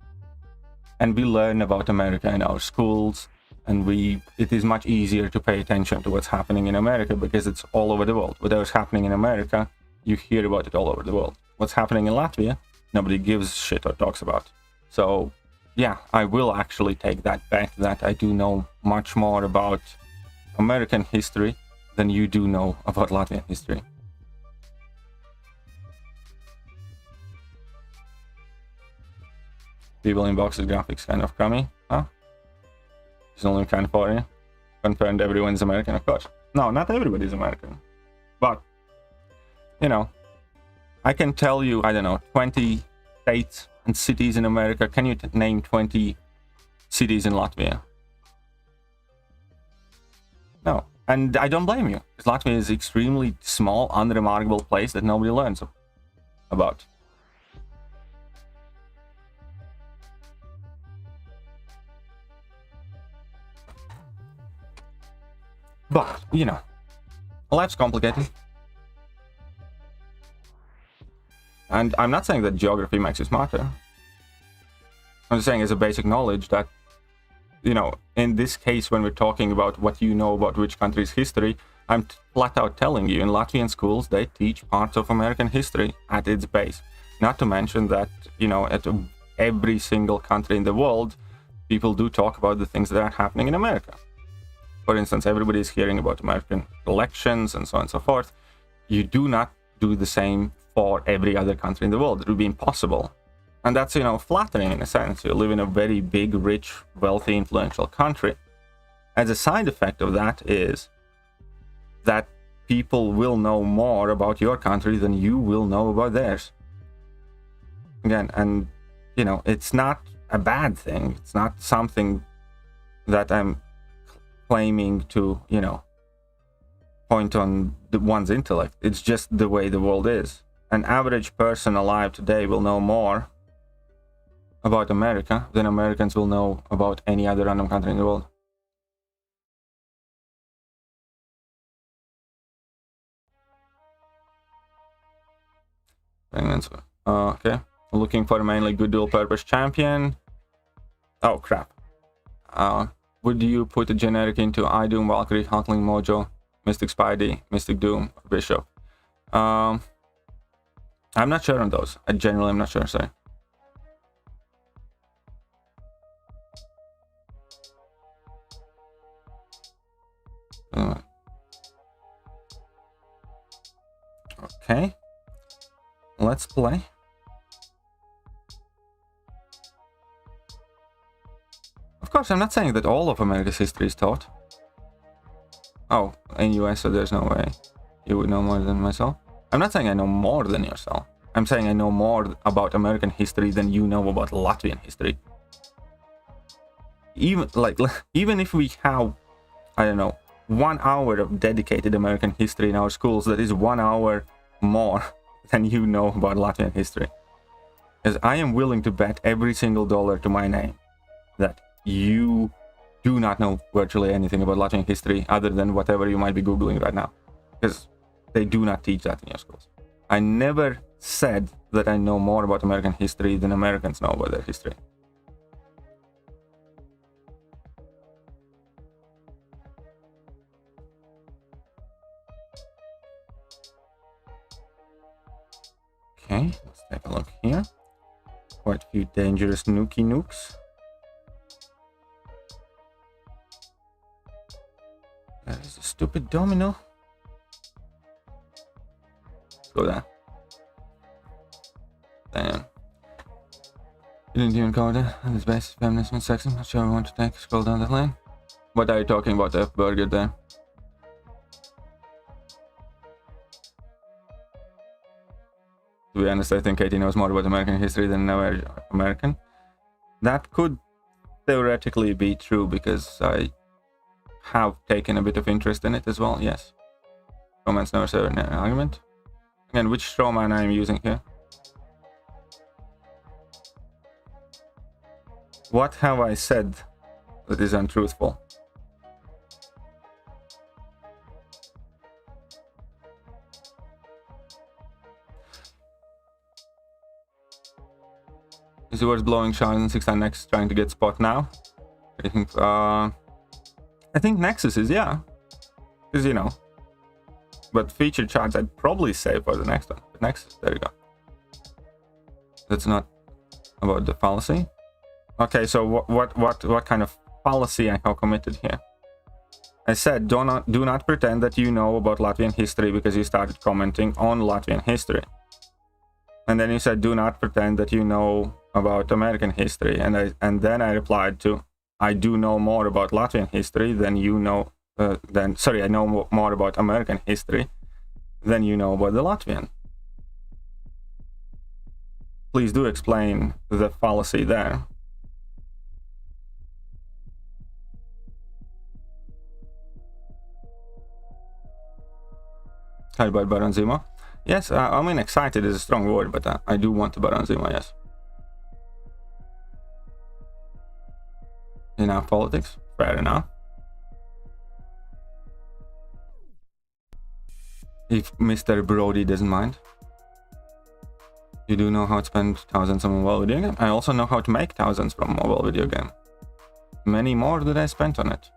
and we learn about America in our schools, and it is much easier to pay attention to what's happening in America because it's all over the world. Whatever's happening in America, you hear about it all over the world. What's happening in Latvia, nobody gives shit or talks about. So yeah, I will actually take that back, that I do know much more about American history than you do know about Latvian history. People in boxes graphics kind of crummy, huh? It's only kind of for you. Confirmed everyone's American, of course. No, not everybody's American. But, you know, I can tell you, I don't know, 20 states and cities in America. Can you name 20 cities in Latvia? No. And I don't blame you, because Latvia is an extremely small, unremarkable place that nobody learns about. But, you know, life's complicated. And I'm not saying that geography makes you smarter. I'm just saying as a basic knowledge that, you know, in this case, when we're talking about what you know about which country's history, I'm flat out telling you, in Latvian schools, they teach parts of American history at its base. Not to mention that, you know, at every single country in the world, people do talk about the things that are happening in America. For instance, everybody is hearing about American elections and so on and so forth. You do not do the same for every other country in the world. It would be impossible. And that's, you know, flattering in a sense. You live in a very big, rich, wealthy, influential country. As a side effect of that is that people will know more about your country than you will know about theirs. Again, and, you know, it's not a bad thing. It's not something that I'm claiming to, you know, point on one's intellect. It's just the way the world is. An average person alive today will know more about America than Americans will know about any other random country in the world. Okay. Looking for a mainly good dual-purpose champion. Oh, crap. Would you put a generic into iDoom, Valkyrie, Hulkling, Mojo, Mystic Spidey, Mystic Doom, or Bishop? I'm not sure on those. I genuinely am not sure, sorry. Okay. Let's play. Of course, I'm not saying that all of America's history is taught. Oh, in US, so there's no way you would know more than myself. I'm not saying I know more than yourself. I'm saying I know more about American history than you know about Latvian history. Even if we have, I don't know, 1 hour of dedicated American history in our schools, that is 1 hour more than you know about Latvian history. As I am willing to bet every single dollar to my name that you do not know virtually anything about Latvian history other than whatever you might be Googling right now. Because they do not teach that in your schools. I never said that I know more about American history than Americans know about their history. Okay, let's take a look here. Quite a few dangerous nukes. That is a stupid domino. Let's go there. Damn. You didn't even cover that. On this basis, feminism and sexism. Not sure I want to take. Scroll down the lane. What are you talking about, F Burger there? To be honest, I think Katie knows more about American history than an American. That could theoretically be true because I have taken a bit of interest in it as well, yes. Comments never serve an argument. Again, which strawman I am using here? What have I said that is untruthful? Is it worth blowing shards and 6 Nexus trying to get spot now? I think Nexus is, yeah. Because, you know. But featured shards I'd probably save for the next one. But Nexus, there you go. That's not about the fallacy. Okay, so what kind of fallacy I have committed here? I said do not pretend that you know about Latvian history because you started commenting on Latvian history. And then you said do not pretend that you know about American history, and then I replied to I do know more about Latvian history than you know I know more about American history than you know about the Latvian. Please do explain the fallacy there. How about Baron Zemo? Yes, I mean excited is a strong word, but I do want the Baron Zemo, yes. Enough politics, fair enough. If Mr. Brody doesn't mind. You do know how to spend thousands on a mobile video game? I also know how to make thousands from a mobile video game. Many more that I spent on it.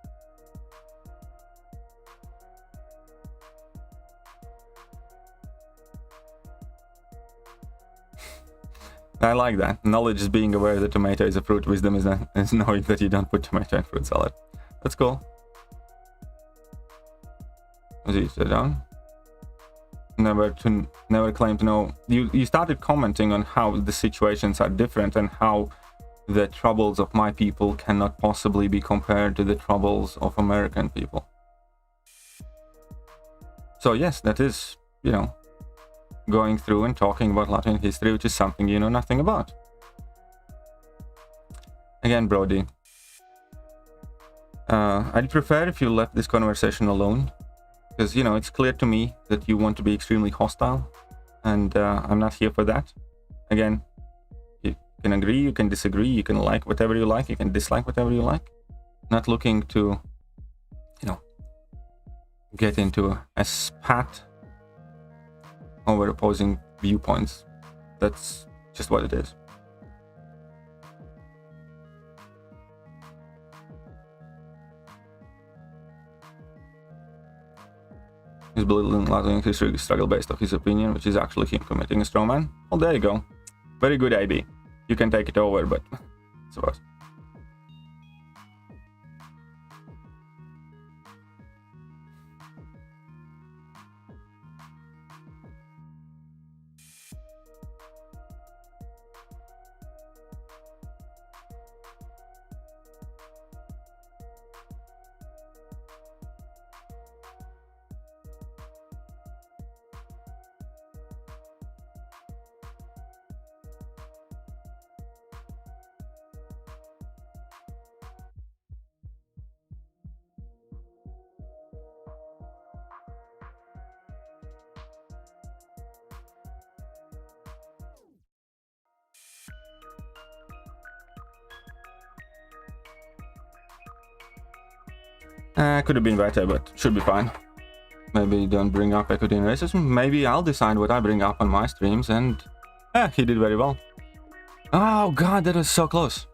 I like that. Knowledge is being aware that tomato is a fruit. Wisdom is knowing that you don't put tomato in fruit salad. That's cool. Sit down. Never claim to know. You started commenting on how the situations are different and how the troubles of my people cannot possibly be compared to the troubles of American people. So yes, that is, you know, going through and talking about Latvian history, which is something you know nothing about. Again, Brody, I'd prefer if you left this conversation alone, because, you know, it's clear to me that you want to be extremely hostile, and I'm not here for that. Again, you can agree, you can disagree, you can like whatever you like, you can dislike whatever you like. Not looking to, you know, get into a spat over opposing viewpoints. That's just what it is. He's belittling Latvian history struggle based off his opinion, which is actually him committing a strawman. Well, there you go. Very good, AB. You can take it over, but I suppose. Could have been better, but should be fine. Maybe don't bring up equity and racism. Maybe I'll decide what I bring up on my streams, and he did very well. Oh god, that was so close.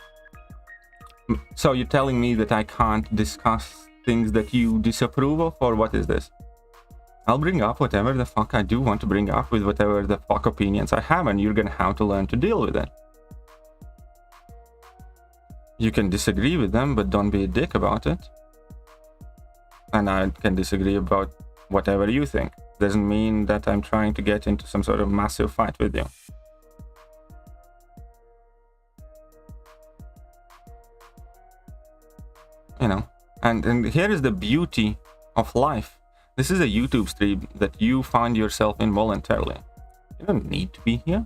So you're telling me that I can't discuss things that you disapprove of, or what is this? I'll bring up whatever the fuck I do want to bring up with whatever the fuck opinions I have, and you're gonna have to learn to deal with it. You can disagree with them, but don't be a dick about it. And I can disagree about whatever you think. Doesn't mean that I'm trying to get into some sort of massive fight with you. You know, and here is the beauty of life. This is a YouTube stream that you find yourself in voluntarily. You don't need to be here.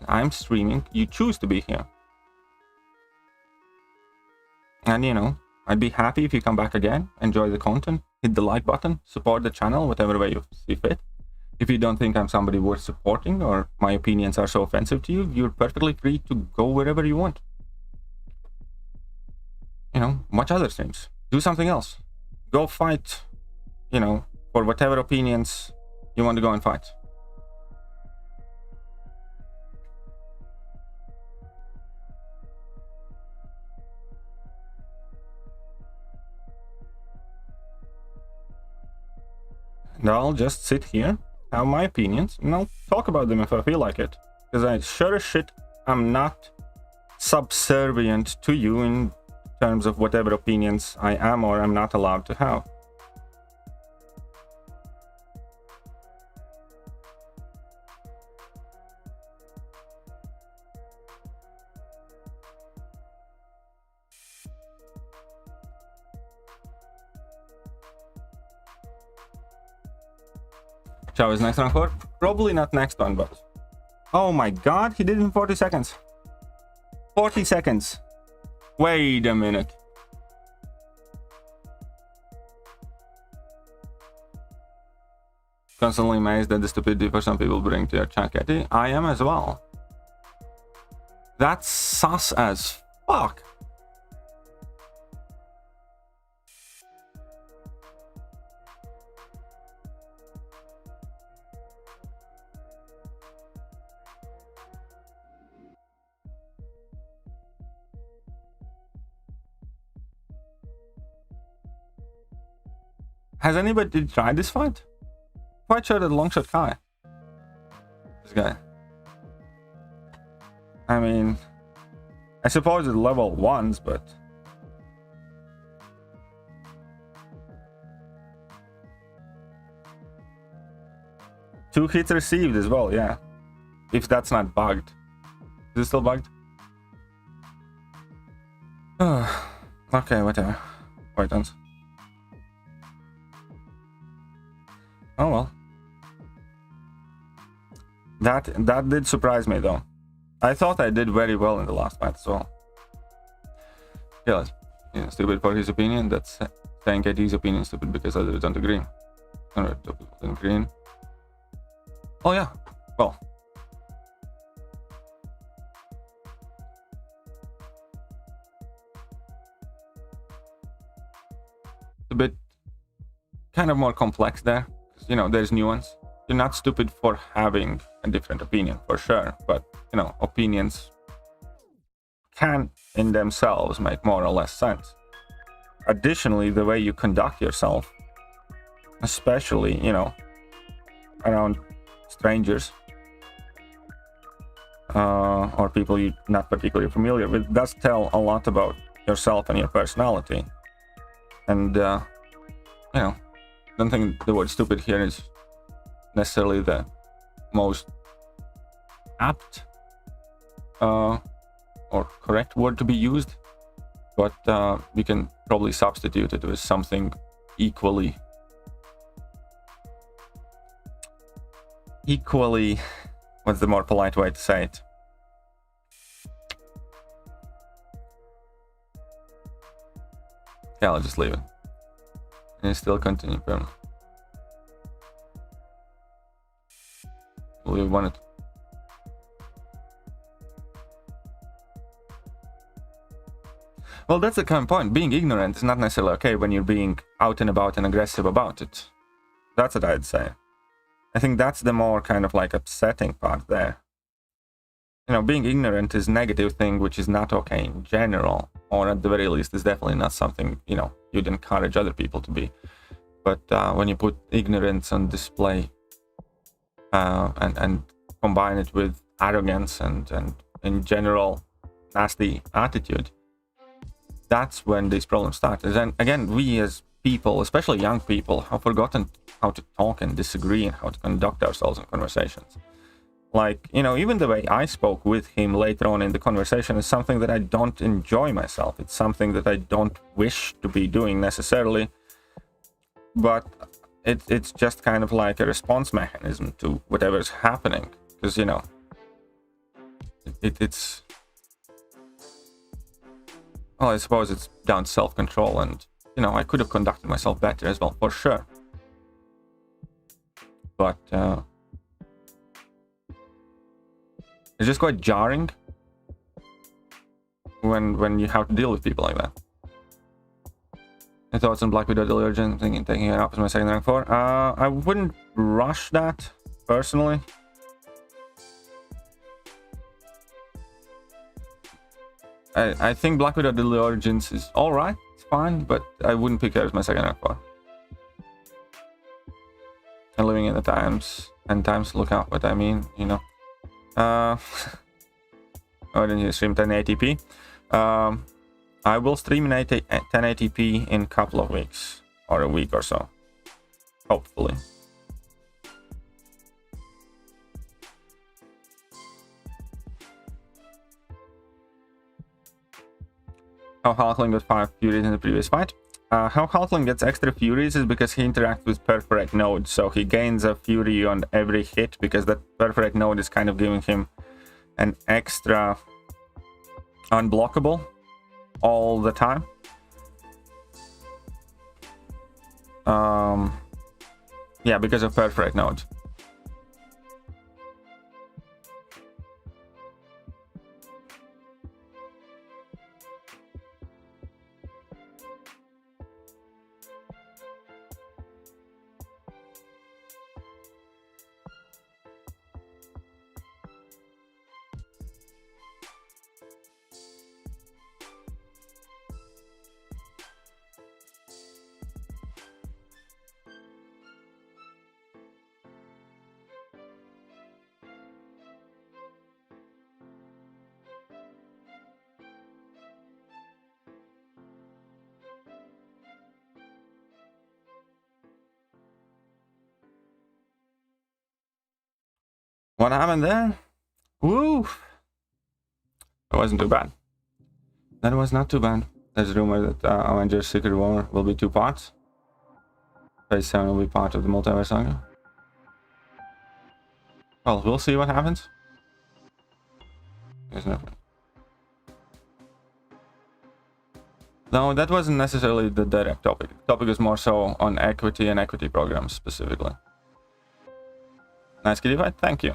I'm streaming, you choose to be here. And you know, I'd be happy if you come back again, enjoy the content, hit the like button, support the channel, whatever way you see fit. If you don't think I'm somebody worth supporting or my opinions are so offensive to you, you're perfectly free to go wherever you want. You know, watch other streams, do something else. Go fight, you know, for whatever opinions you want to go and fight. And I'll just sit here, have my opinions, and I'll talk about them if I feel like it. Because I sure as shit am not subservient to you in terms of whatever opinions I am or am not allowed to have. Chow is next round 4? Probably not next one, but... Oh my god, he did it in 40 seconds. 40 seconds. Wait a minute. Constantly amazed at the stupidity for some people bring to your chat, Katie. I am as well. That's sus as fuck. Has anybody tried this fight? Quite sure that Longshot Kai. This guy. I mean, I suppose it's level 1s, but... Two hits received as well, yeah. If that's not bugged. Is it still bugged? Okay, whatever. Wait, don't. Oh well. That did surprise me though. I thought I did very well in the last fight as well. Yeah, stupid for his opinion. That's saying KT's opinion is stupid because others don't agree. Green. Oh yeah. Well. A bit kind of more complex there. You know, there's nuance. You're not stupid for having a different opinion, for sure, but you know, opinions can in themselves make more or less sense. Additionally, the way you conduct yourself, especially, you know, around strangers or people you're not particularly familiar with, does tell a lot about yourself and your personality. And you know, I don't think the word stupid here is necessarily the most apt or correct word to be used, but we can probably substitute it with something equally, what's the more polite way to say it? Yeah, I'll just leave it. And still continue. We want it. Well, that's the kind of point. Being ignorant is not necessarily okay when you're being out and about and aggressive about it. That's what I'd say. I think that's the more kind of like upsetting part there. You know, being ignorant is a negative thing, which is not okay in general, or at the very least is definitely not something, you know, you'd encourage other people to be. But when you put ignorance on display and combine it with arrogance and in general nasty attitude, that's when these problems start. And again, we as people, especially young people, have forgotten how to talk and disagree and how to conduct ourselves in conversations. Like, you know, even the way I spoke with him later on in the conversation is something that I don't enjoy myself. It's something that I don't wish to be doing necessarily, but it's just kind of like a response mechanism to whatever's happening. Because, you know, it's... Well, I suppose it's down to self-control, and, you know, I could have conducted myself better as well, for sure. But, it's just quite jarring when you have to deal with people like that. Your thoughts on Black Widow Diligent, taking it up as my second rank 4? I wouldn't rush that, personally. I think Black Widow Deadly Origins is alright, it's fine, but I wouldn't pick it as my second rank 4. And living in the times, look out what I mean, you know. Oh, didn't you stream 1080p? I will stream in 1080p in a couple of weeks, or a week or so, hopefully. How Hulkling got 5 Furies in the previous fight. How Hulkling gets extra Furies is because he interacts with Perforate Node, so he gains a Fury on every hit because that Perforate Node is kind of giving him an extra unblockable all the time. Yeah, because of Perforate Node. What happened there? Woo! It wasn't too bad. That was not too bad. There's a rumor that Avengers Secret War will be 2 parts. Phase 7 will be part of the multiverse saga. Well, we'll see what happens. There's nothing. No, that wasn't necessarily the direct topic. The topic is more so on equity and equity programs specifically. Nice kitty fight, thank you.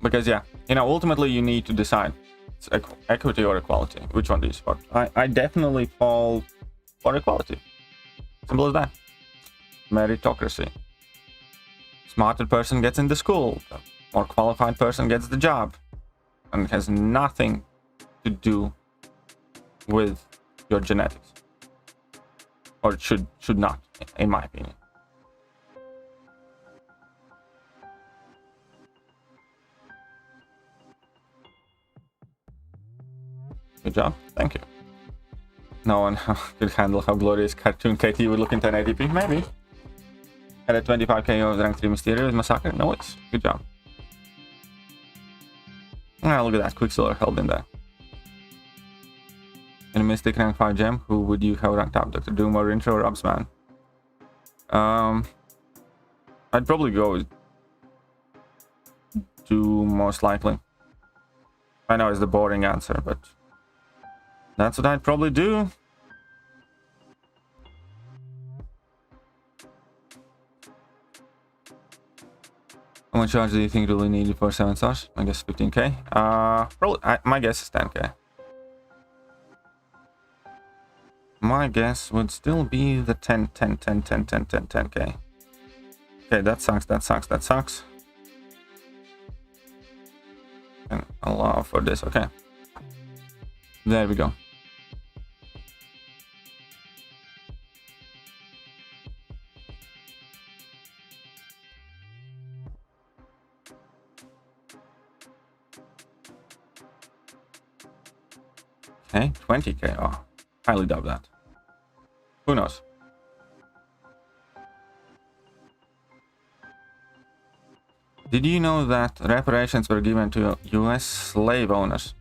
Because yeah, you know, ultimately you need to decide it's equity or equality. Which one do you support? I definitely fall for equality. Simple as that. Meritocracy. Smarter person gets into school. The more qualified person gets the job. And it has nothing to do with your genetics. Or it should not, in my opinion. Good job, thank you. No one could handle how glorious cartoon KT would look in 1080p, maybe. Had a 25k of rank 3 Mysterio with Massacre, no it's good job. Ah, look at that, Quicksilver held in there. In a Mystic rank 5 gem, who would you have ranked up, Dr. Doom or Intro or Rubsman? I'd probably go with Doom most likely. I know it's the boring answer, but that's what I'd probably do. How much charge do you think really needed for 7 stars? I guess 15k. Probably. My guess is 10k. My guess would still be the 10k. Okay, that sucks. That sucks. And allow for this. Okay. There we go. Okay, 20k. Oh, highly doubt that. Who knows? Did you know that reparations were given to US slave owners?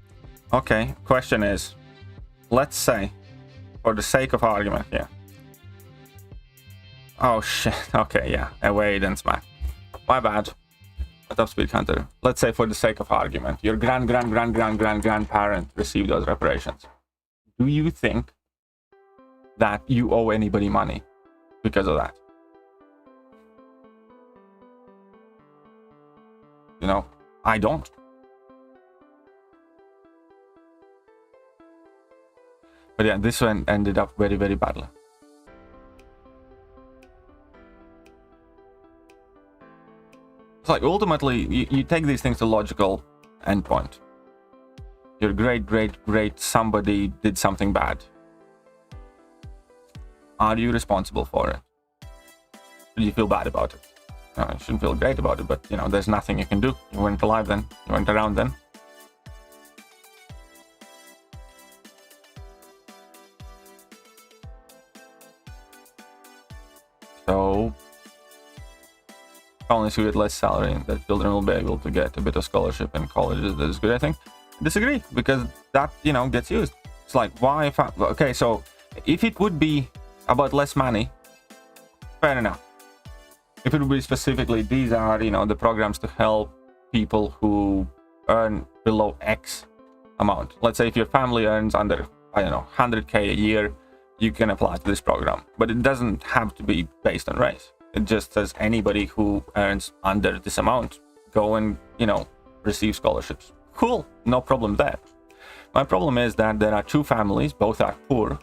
Okay, question is, let's say, for the sake of argument here. Oh shit, okay, yeah, wait and smack. My bad. Top speed counter. Let's say for the sake of argument, your grandparent received those reparations. Do you think that you owe anybody money because of that? You know, I don't. But yeah, this one ended up very, very badly. It's like ultimately, you take these things to logical endpoint. Your great somebody did something bad. Are you responsible for it? Do you feel bad about it? No, you shouldn't feel great about it, but you know, there's nothing you can do. You weren't alive then. You weren't around then. So, only you get less salary, that children will be able to get a bit of scholarship in colleges. That is good, I think. Disagree, because that, you know, gets used. It's like, why if I, okay, so if it would be about less money, fair enough. If it would be specifically, these are, you know, the programs to help people who earn below X amount. Let's say if your family earns under, I don't know, 100k a year, you can apply to this program. But it doesn't have to be based on race. It just says anybody who earns under this amount, go and, you know, receive scholarships. Cool, no problem there. My problem is that there are two families, both are poor.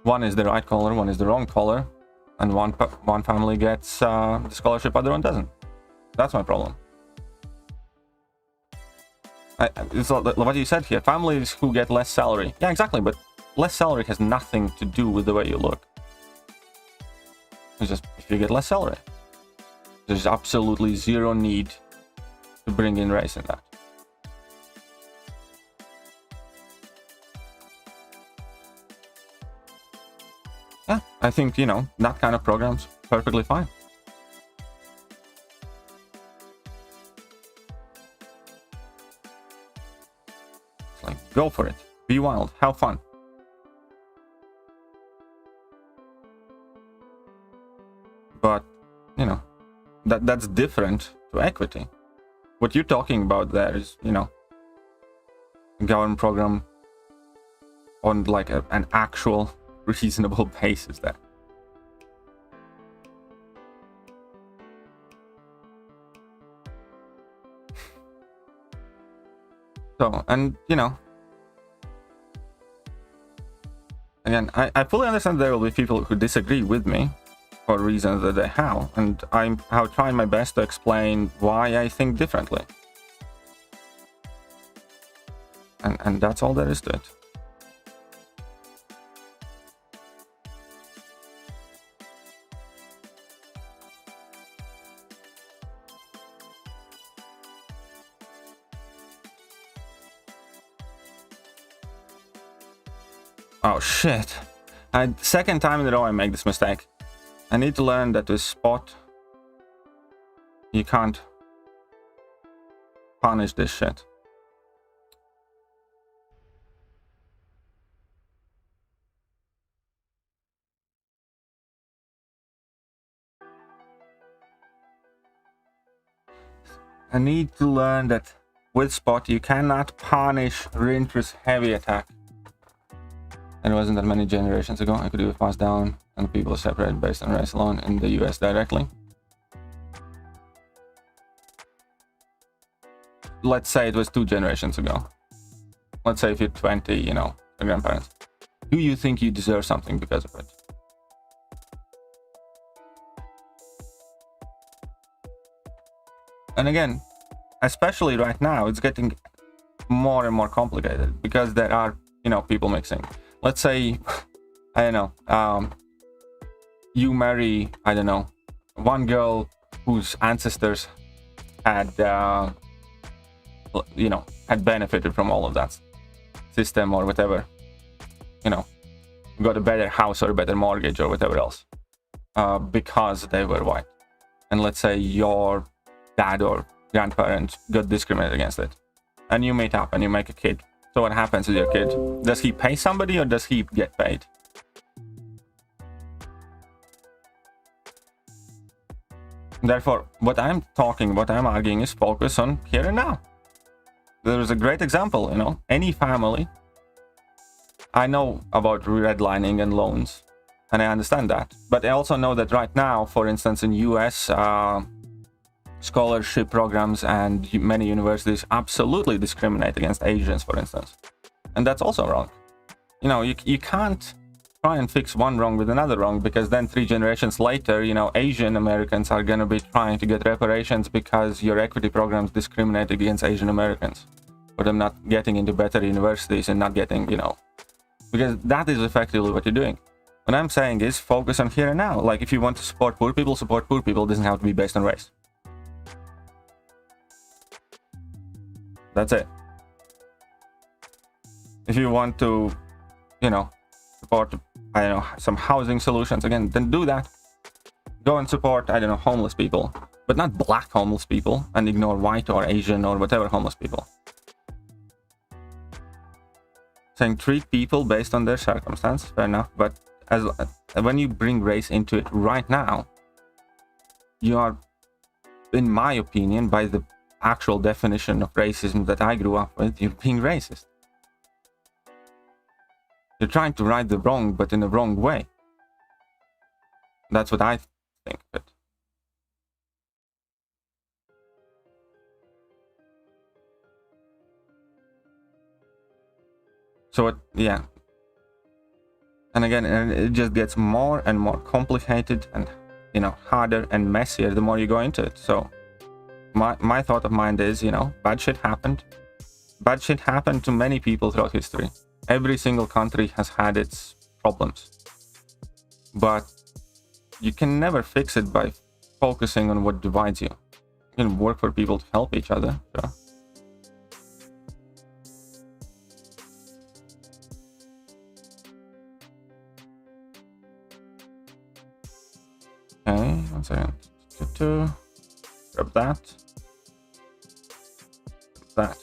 One is the right color, one is the wrong color. And one family gets the scholarship, other one doesn't. That's my problem. It's what you said here, families who get less salary. Yeah, exactly, but less salary has nothing to do with the way you look. It's just, if you get less salary, there's absolutely zero need to bring in race in that. Yeah, I think, you know, that kind of program's perfectly fine. It's like, go for it. Be wild. Have fun. But, you know, that's different to equity. What you're talking about there is, you know, a government program on like an actual reasonable basis there. So, and you know, again, I fully understand there will be people who disagree with me for reasons that they have, and I'm trying my best to explain why I think differently. And that's all there is to it. Oh shit. Second time in a row I make this mistake. I need to learn that with spot you can't punish this shit. I need to learn that with spot you cannot punish Rintrah's heavy attack. And it wasn't that many generations ago. I could do a pass down and people separated based on race alone in the US directly. Let's say it was 2 generations ago. Let's say if you're 20, you know, your grandparents. Do you think you deserve something because of it? And again, especially right now, it's getting more and more complicated because there are, you know, people mixing. Let's say, I don't know, you marry, I don't know, one girl whose ancestors had, you know, had benefited from all of that system or whatever, you know, got a better house or a better mortgage or whatever else, because they were white. And let's say your dad or grandparents got discriminated against it, and you meet up and you make a kid. So what happens with your kid? Does he pay somebody or does he get paid? Therefore, what I'm arguing is focus on here and now. There is a great example, you know, any family. I know about redlining and loans, and I understand that. But I also know that right now, for instance, in US, scholarship programs and many universities absolutely discriminate against Asians, for instance. And that's also wrong. You know, you can't try and fix one wrong with another wrong, because then 3 generations later, you know, Asian Americans are going to be trying to get reparations because your equity programs discriminate against Asian Americans for them not getting into better universities and not getting, you know, because that is effectively what you're doing. What I'm saying is focus on here and now. Like, if you want to support poor people, support poor people. It doesn't have to be based on race. That's it. If you want to, you know, support, I don't know, some housing solutions, again, then do that. Go and support, I don't know, homeless people, but not black homeless people, and ignore white or Asian or whatever homeless people. Saying treat people based on their circumstance, fair enough, but as when you bring race into it right now, you are, in my opinion, by the actual definition of racism that I grew up with, you're being racist. You're trying to right the wrong, but in a wrong way. That's what I think of it. So yeah. And again, it just gets more and more complicated and, you know, harder and messier the more you go into it. So my thought of mind is, you know, bad shit happened. Bad shit happened to many people throughout history. Every single country has had its problems. But you can never fix it by focusing on what divides you. You can work for people to help each other. Sure. 1 second. Grab that. That.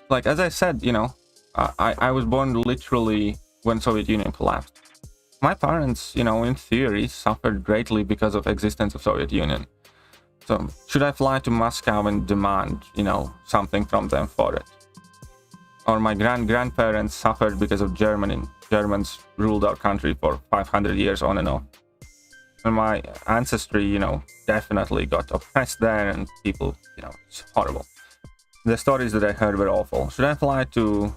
Like, as I said, you know, I was born literally when Soviet Union collapsed. My parents, you know, in theory, suffered greatly because of existence of Soviet Union. So, should I fly to Moscow and demand, you know, something from them for it? Or my grandparents suffered because of Germany. Germans ruled our country for 500 years on and off. And my ancestry, you know, definitely got oppressed there, and people, you know, it's horrible. The stories that I heard were awful. Should I fly to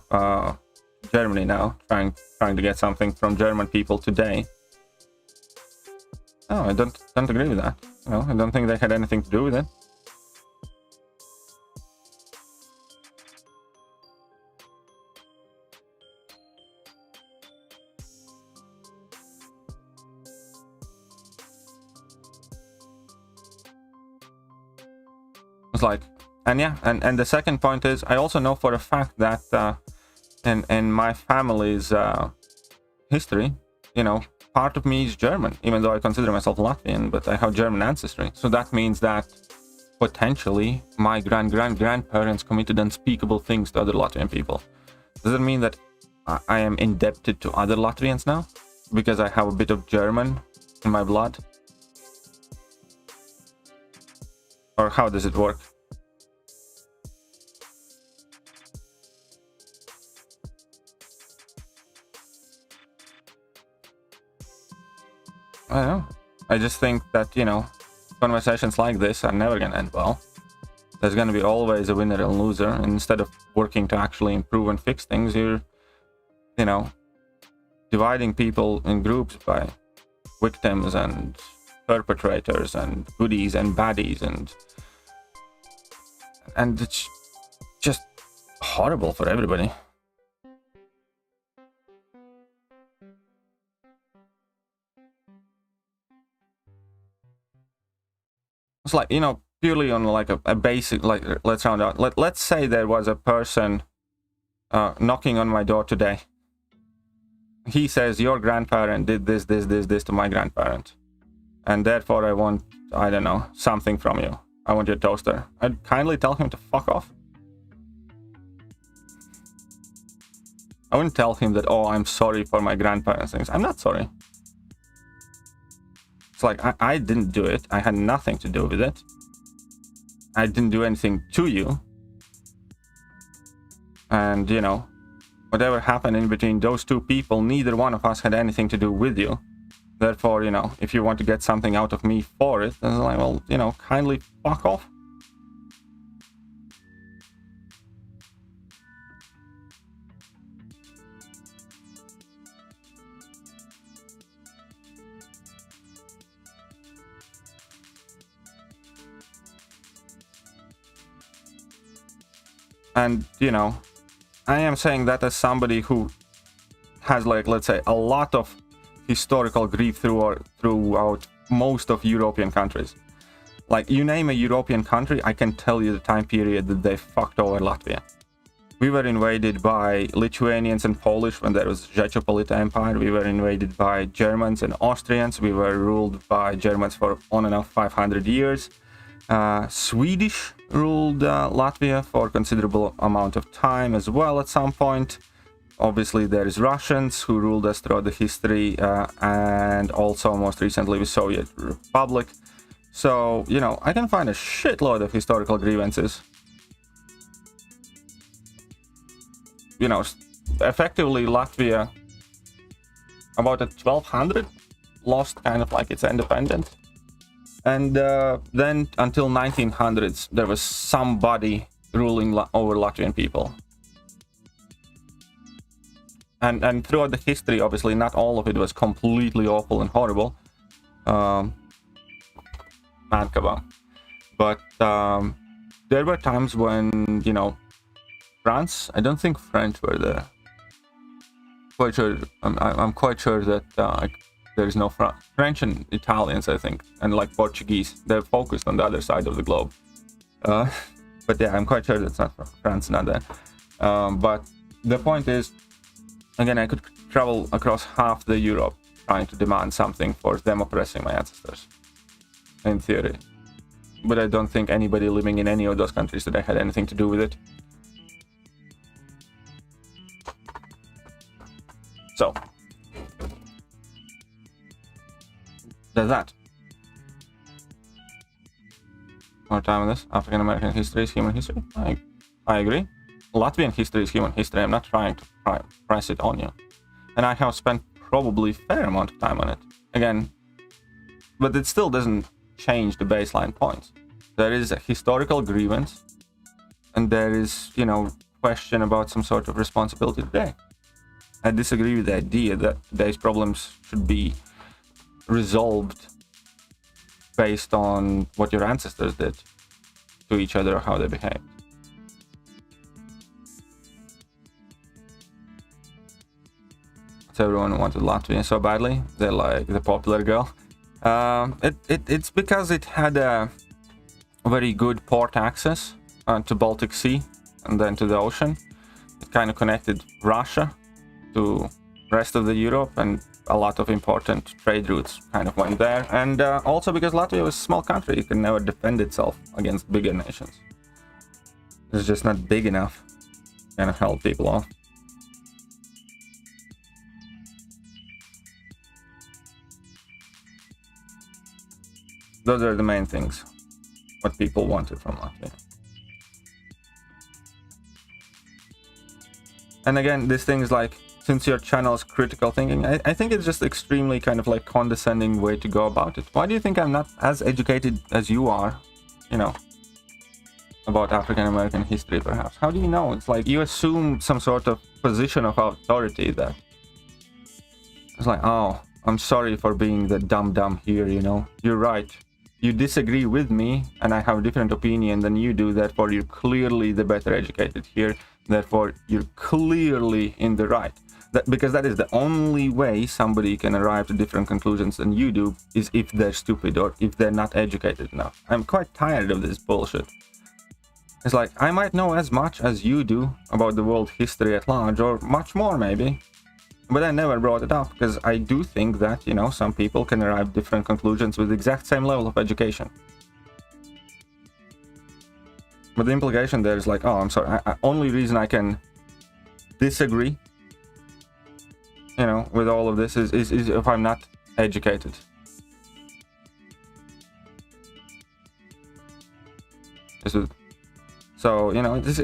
Germany now, trying to get something from German people today? No, I don't agree with that. You know, I don't think they had anything to do with it. It's like, and yeah, and the second point is, I also know for a fact that in my family's history, you know, part of me is German, even though I consider myself Latvian, but I have German ancestry. So that means that potentially my grandparents committed unspeakable things to other Latvian people. Does it mean that I am indebted to other Latvians now because I have a bit of German in my blood? Or how does it work? I don't know. I just think that, you know, conversations like this are never gonna end well. There's gonna be always a winner and loser, and instead of working to actually improve and fix things, you're, you know, dividing people in groups by victims and perpetrators and goodies and baddies, and it's just horrible for everybody. It's like, you know, purely on like a basic, like, let's round out. Let's say there was a person knocking on my door today. He says, your grandparent did this to my grandparent, and therefore I want, I don't know, something from you. I want your toaster. I'd kindly tell him to fuck off. I wouldn't tell him that, oh, I'm sorry for my grandparents' things. I'm not sorry. It's like, I didn't do it. I had nothing to do with it. I didn't do anything to you. And, you know, whatever happened in between those two people, neither one of us had anything to do with you. Therefore, you know, if you want to get something out of me for it, then it's like, well, you know, kindly fuck off. And, you know, I am saying that as somebody who has, like, let's say, a lot of historical grief throughout most of European countries. Like, you name a European country, I can tell you the time period that they fucked over Latvia. We were invaded by Lithuanians and Polish when there was Jacobkanda Empire. We were invaded by Germans and Austrians. We were ruled by Germans for on and off 500 years. Swedish ruled Latvia for a considerable amount of time as well at some point. Obviously, there's Russians who ruled us throughout the history, and also most recently the Soviet Republic. So, you know, I can find a shitload of historical grievances. You know, effectively Latvia, about at 1200, lost kind of like its independence. And then until 1900s, there was somebody ruling over Latvian people. And throughout the history, obviously, not all of it was completely awful and horrible. But there were times when, you know, France, I don't think French were there. Quite sure, I'm quite sure that there is no French and Italians, I think, and like Portuguese. They're focused on the other side of the globe. But yeah, I'm quite sure that's not France, not there. But the point is, again, I could travel across half the Europe trying to demand something for them oppressing my ancestors, in theory. But I don't think anybody living in any of those countries today had anything to do with it. So, there's that. More time on this. African American history is human history. I agree. Latvian history is human history. I'm not trying to press it on you. And I have spent probably a fair amount of time on it. Again, but it still doesn't change the baseline points. There is a historical grievance, and there is, you know, question about some sort of responsibility today. I disagree with the idea that today's problems should be resolved based on what your ancestors did to each other or how they behaved. So everyone wanted Latvia so badly. They're like the popular girl. It's because it had a very good port access to Baltic Sea and then to the ocean. It kind of connected Russia to rest of the Europe, and a lot of important trade routes kind of went there. And also because Latvia was a small country, it can never defend itself against bigger nations. It's just not big enough to kind of help people off. Those are the main things, what people wanted from Latvia. And again, this thing is like, since your channel is critical thinking, I think it's just extremely kind of like condescending way to go about it. Why do you think I'm not as educated as you are, you know, about African American history perhaps? How do you know? It's like you assume some sort of position of authority that it's like, oh, I'm sorry for being the dumb here, you know. You're right. You disagree with me and I have a different opinion than you do, therefore you're clearly the better educated here, therefore you're clearly in the right. Because that is the only way somebody can arrive to different conclusions than you do, is if they're stupid or if they're not educated enough. I'm quite tired of this bullshit. It's like, I might know as much as you do about the world history at large, or much more maybe, but I never brought it up because I do think that, you know, some people can arrive at different conclusions with the exact same level of education. But the implication there is like, oh, I'm sorry, only reason I can disagree, you know, with all of this is if I'm not educated. So, you know, it's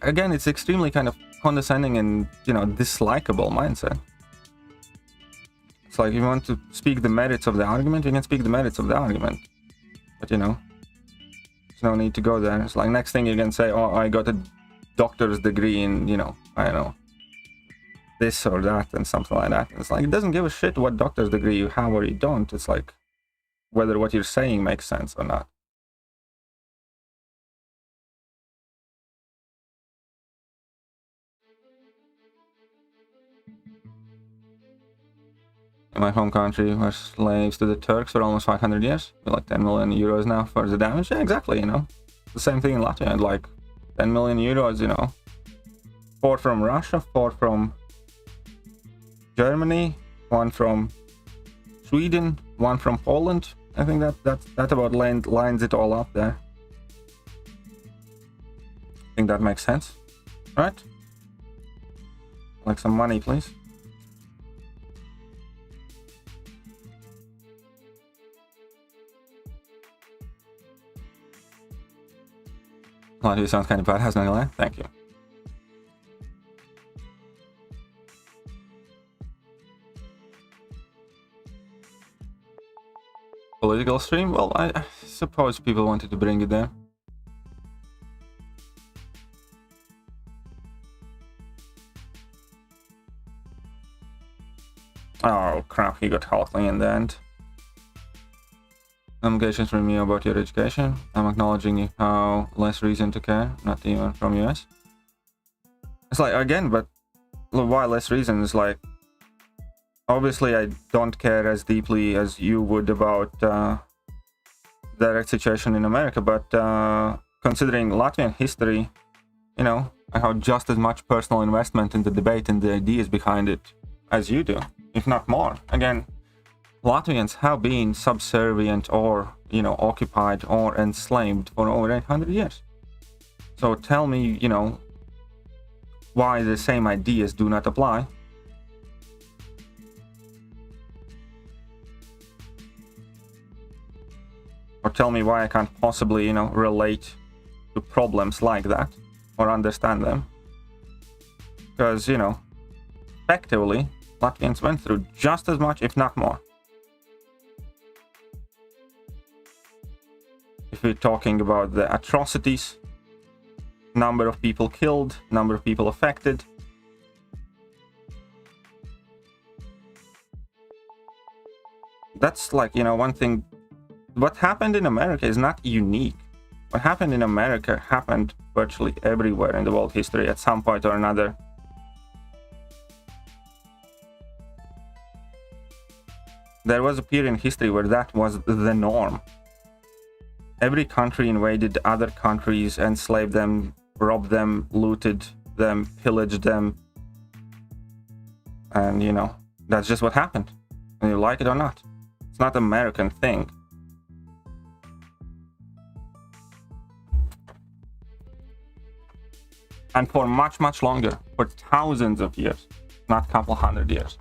again, it's extremely kind of condescending and, you know, dislikable mindset. It's like, if you want to speak the merits of the argument, you can speak the merits of the argument. But, you know, there's no need to go there. It's like, next thing you can say, oh, I got a doctor's degree in, you know, I don't know, this or that and something like that. It's like, it doesn't give a shit what doctor's degree you have or you don't. It's like, whether what you're saying makes sense or not. In my home country, we're slaves to the Turks for almost 500 years. We're like 10 million euros now for the damage. Yeah, exactly, you know. The same thing in Latvia. And like 10 million euros, you know. 4 from Russia, 4 from Germany, 1 from Sweden, 1 from Poland. I think that about lines it all up there. I think that makes sense, right? Like some money, please. Latvia sounds kind of bad, hasn't it? Thank you. Political stream? Well, I suppose people wanted to bring it there. Oh crap, he got Hulkling in the end. Communications from you about your education. I'm acknowledging you how less reason to care, not even from US. It's like, again, but why less reason? It's like, obviously I don't care as deeply as you would about direct situation in America, but considering Latvian history, you know, I have just as much personal investment in the debate and the ideas behind it as you do, if not more. Again, Latvians have been subservient or, you know, occupied or enslaved for over 800 years. So tell me, you know, why the same ideas do not apply. Or tell me why I can't possibly, you know, relate to problems like that or understand them. Because, you know, effectively, Latvians went through just as much, if not more. If we're talking about the atrocities, number of people killed, number of people affected. That's like, you know, one thing. What happened in America is not unique. What happened in America happened virtually everywhere in the world history at some point or another. There was a period in history where that was the norm. Every country invaded other countries, enslaved them, robbed them, looted them, pillaged them. And, you know, that's just what happened. And you like it or not. It's not an American thing. And for much, much longer, for thousands of years, not a couple hundred years.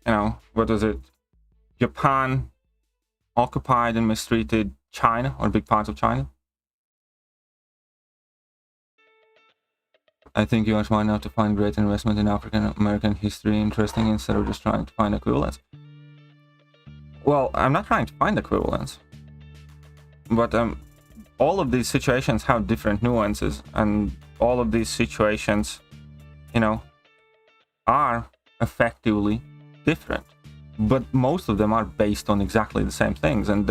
You know, what was it? Japan occupied and mistreated China, or big parts of China. I think you are smart enough to find great investment in African American history interesting instead of just trying to find equivalents. Well, I'm not trying to find equivalents, but all of these situations have different nuances, and all of these situations, you know, are effectively different, but most of them are based on exactly the same things. And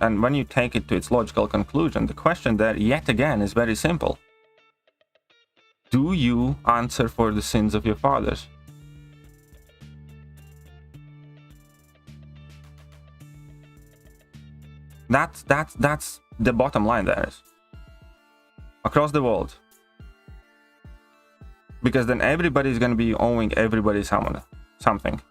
and when you take it to its logical conclusion, the question there yet again is very simple. Do you answer for the sins of your fathers? That's the bottom line there is. Across the world. Because then everybody's going to be owing everybody something.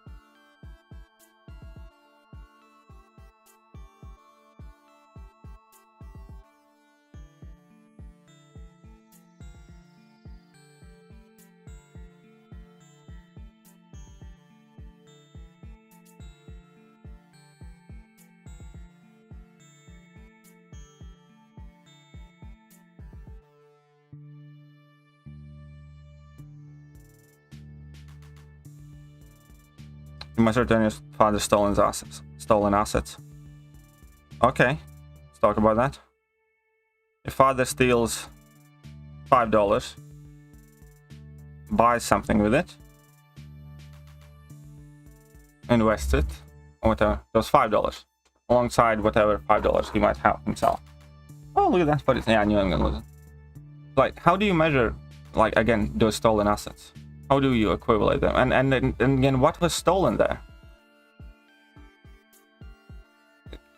You must return your father's stolen assets. Okay, let's talk about that. Your father steals $5, buys something with it, invests it, or whatever, those $5, alongside whatever $5 he might have himself. Oh, look at that, but yeah, I knew I'm gonna lose it. Like, how do you measure, like, again, those stolen assets? How do you equivalent them? And again, what was stolen there?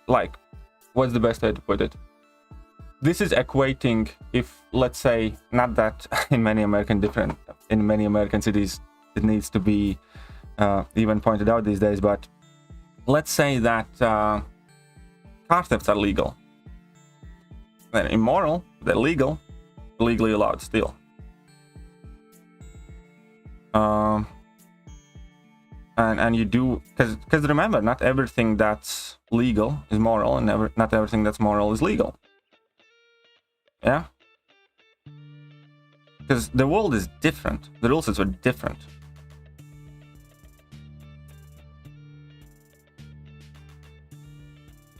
Like, what's the best way to put it? This is equating, if, let's say, not that in many American cities it needs to be even pointed out these days, but let's say that car thefts are legal. They're immoral, they're legal, legally allowed still. And you do, because remember, not everything that's legal is moral, and not everything that's moral is legal. Yeah, because the world is different, the rules are different.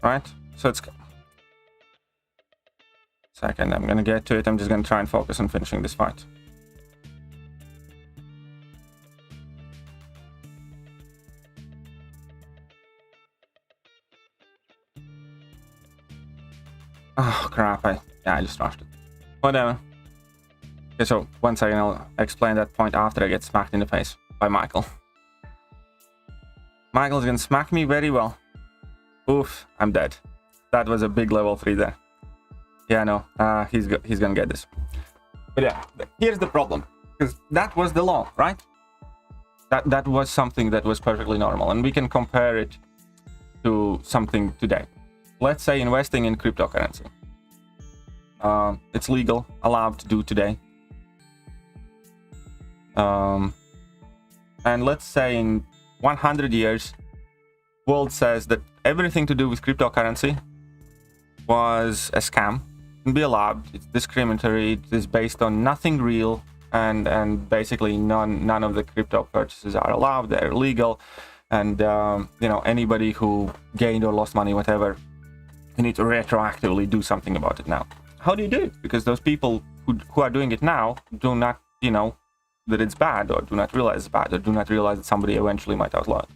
Right, so it's second, I'm gonna get to it. I'm just gonna try and focus on finishing this fight. Oh crap, I just rushed it. Whatever. Okay, so one second, I'll explain that point after I get smacked in the face by Michael. Michael's gonna smack me very well. Oof, I'm dead. That was a big level 3 there. Yeah, no, he's gonna get this. But yeah, here's the problem. Because that was the law, right? That was something that was perfectly normal, and we can compare it to something today. Let's say investing in cryptocurrency. It's legal, allowed to do today. And let's say in 100 years, world says that everything to do with cryptocurrency was a scam, can be allowed, it's discriminatory, it is based on nothing real, and basically none of the crypto purchases are allowed, they're illegal, and you know, anybody who gained or lost money, whatever, you need to retroactively do something about it now. How do you do it? Because those people who are doing it now do not, you know, that it's bad, or do not realize it's bad, or do not realize that somebody eventually might outlaw it.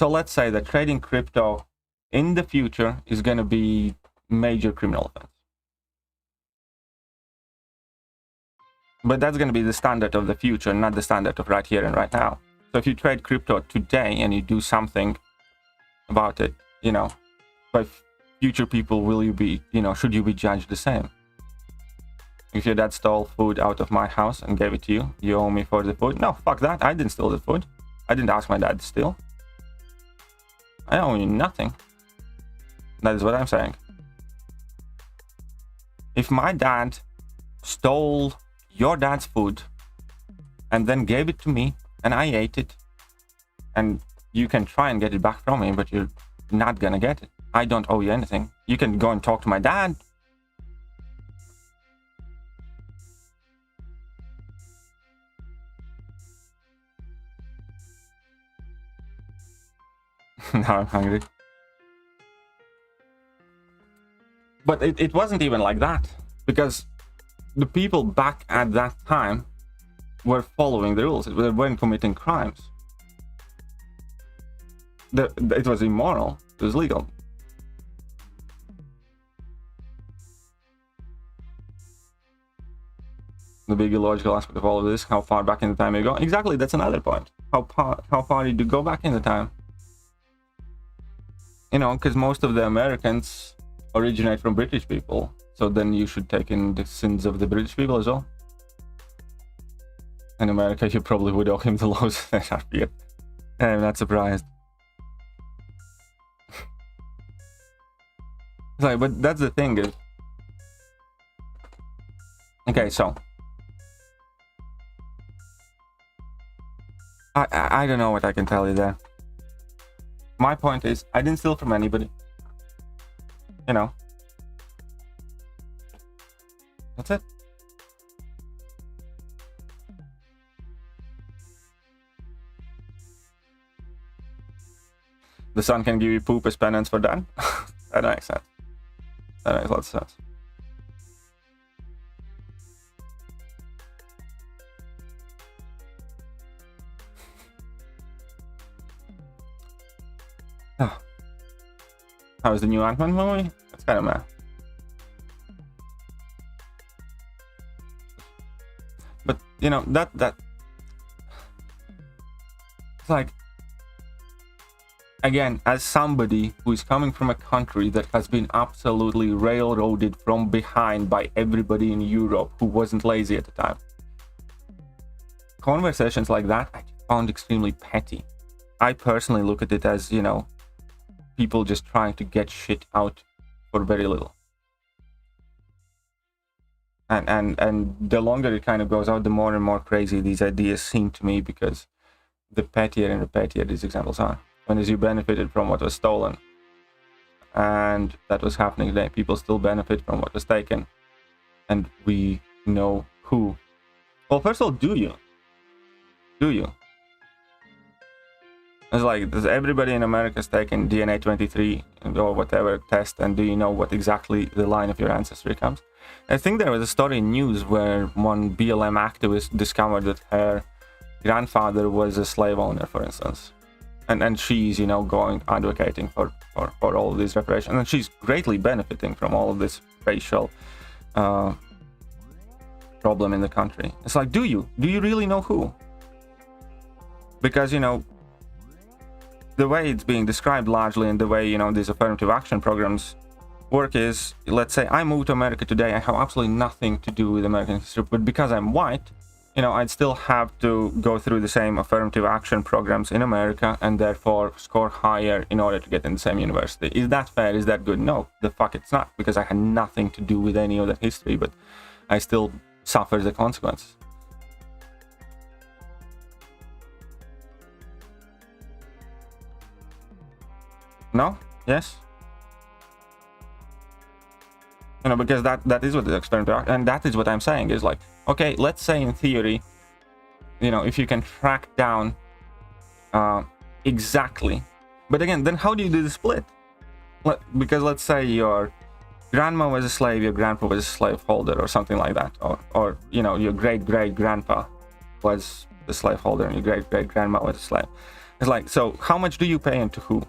So let's say that trading crypto in the future is going to be major criminal offense. But that's going to be the standard of the future, not the standard of right here and right now. So if you trade crypto today and you do something about it, you know, by future people, will you be, you know, should you be judged the same? If your dad stole food out of my house and gave it to you, you owe me for the food? No, fuck that. I didn't steal the food. I didn't ask my dad to steal. I owe you nothing. That is what I'm saying. If my dad stole your dad's food and then gave it to me and I ate it, and you can try and get it back from me, but you're not gonna get it. I don't owe you anything. You can go and talk to my dad. Now I'm hungry. But it wasn't even like that, because the people back at that time were following the rules. They weren't committing crimes. It was immoral. It was legal. The big illogical aspect of all of this, how far back in the time you go. Exactly, that's another point. How far did you go back in the time? You know, because most of the Americans originate from British people, so then you should take in the sins of the British people as well. In America, you probably would owe him the laws. I'm not surprised. Like, but that's the thing is, okay, so I don't know what I can tell you there. My point is, I didn't steal from anybody. You know. That's it. The sun can give you poop as penance for that. That makes sense. That makes a lot of sense. Oh. How was the new Ant-Man movie? That's kind of meh. But you know, that it's like, again, as somebody who is coming from a country that has been absolutely railroaded from behind by everybody in Europe who wasn't lazy at the time, conversations like that I found extremely petty. I personally look at it as, you know, people just trying to get shit out for very little. And the longer it kind of goes out, the more and more crazy these ideas seem to me, because the pettier and the pettier these examples are. When as you benefited from what was stolen, and that was happening today, people still benefit from what was taken, and we know who. Well, first of all, do you? It's like, does everybody in America is taking DNA 23 or whatever test, and do you know what exactly the line of your ancestry comes? I think there was a story in news where one BLM activist discovered that her grandfather was a slave owner, for instance. And she's, you know, advocating for all of these reparations, and she's greatly benefiting from all of this racial problem in the country. It's like, do you really know who? Because, you know, the way it's being described largely, and the way, you know, these affirmative action programs work is, let's say I moved to America today, I have absolutely nothing to do with American history, but because I'm white, you know, I'd still have to go through the same affirmative action programs in America and therefore score higher in order to get in the same university. Is that fair? Is that good? No, the fuck it's not, because I had nothing to do with any of that history, but I still suffer the consequences. No? Yes? You know, because that is what the experiment are, and that is what I'm saying is like, okay, let's say in theory, you know, if you can track down exactly, but again, then how do you do the split? Because let's say your grandma was a slave, your grandpa was a slaveholder or something like that, or you know, your great-great-grandpa was the slaveholder and your great-great-grandma was a slave. It's like, so how much do you pay into who?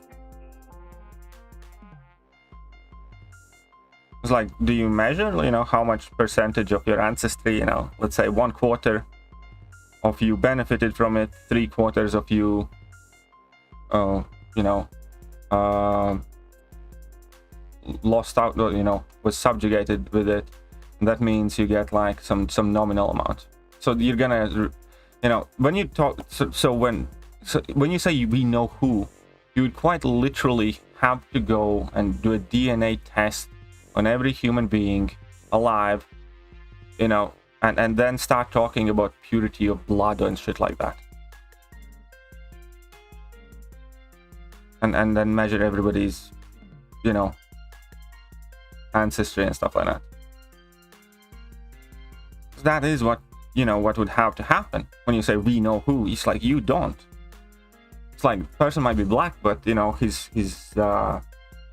It's like, do you measure, you know, how much percentage of your ancestry, you know, let's say 1/4 of you benefited from it, 3/4 of you, you know, lost out, you know, was subjugated with it. And that means you get like some nominal amount. So you're gonna, you know, when you talk, so when you say we know who, you would quite literally have to go and do a DNA test on every human being alive, you know, and then start talking about purity of blood and shit like that, and then measure everybody's, you know, ancestry and stuff like that. That is what, you know, what would have to happen when you say we know who. It's like, you don't. It's like, the person might be black, but you know,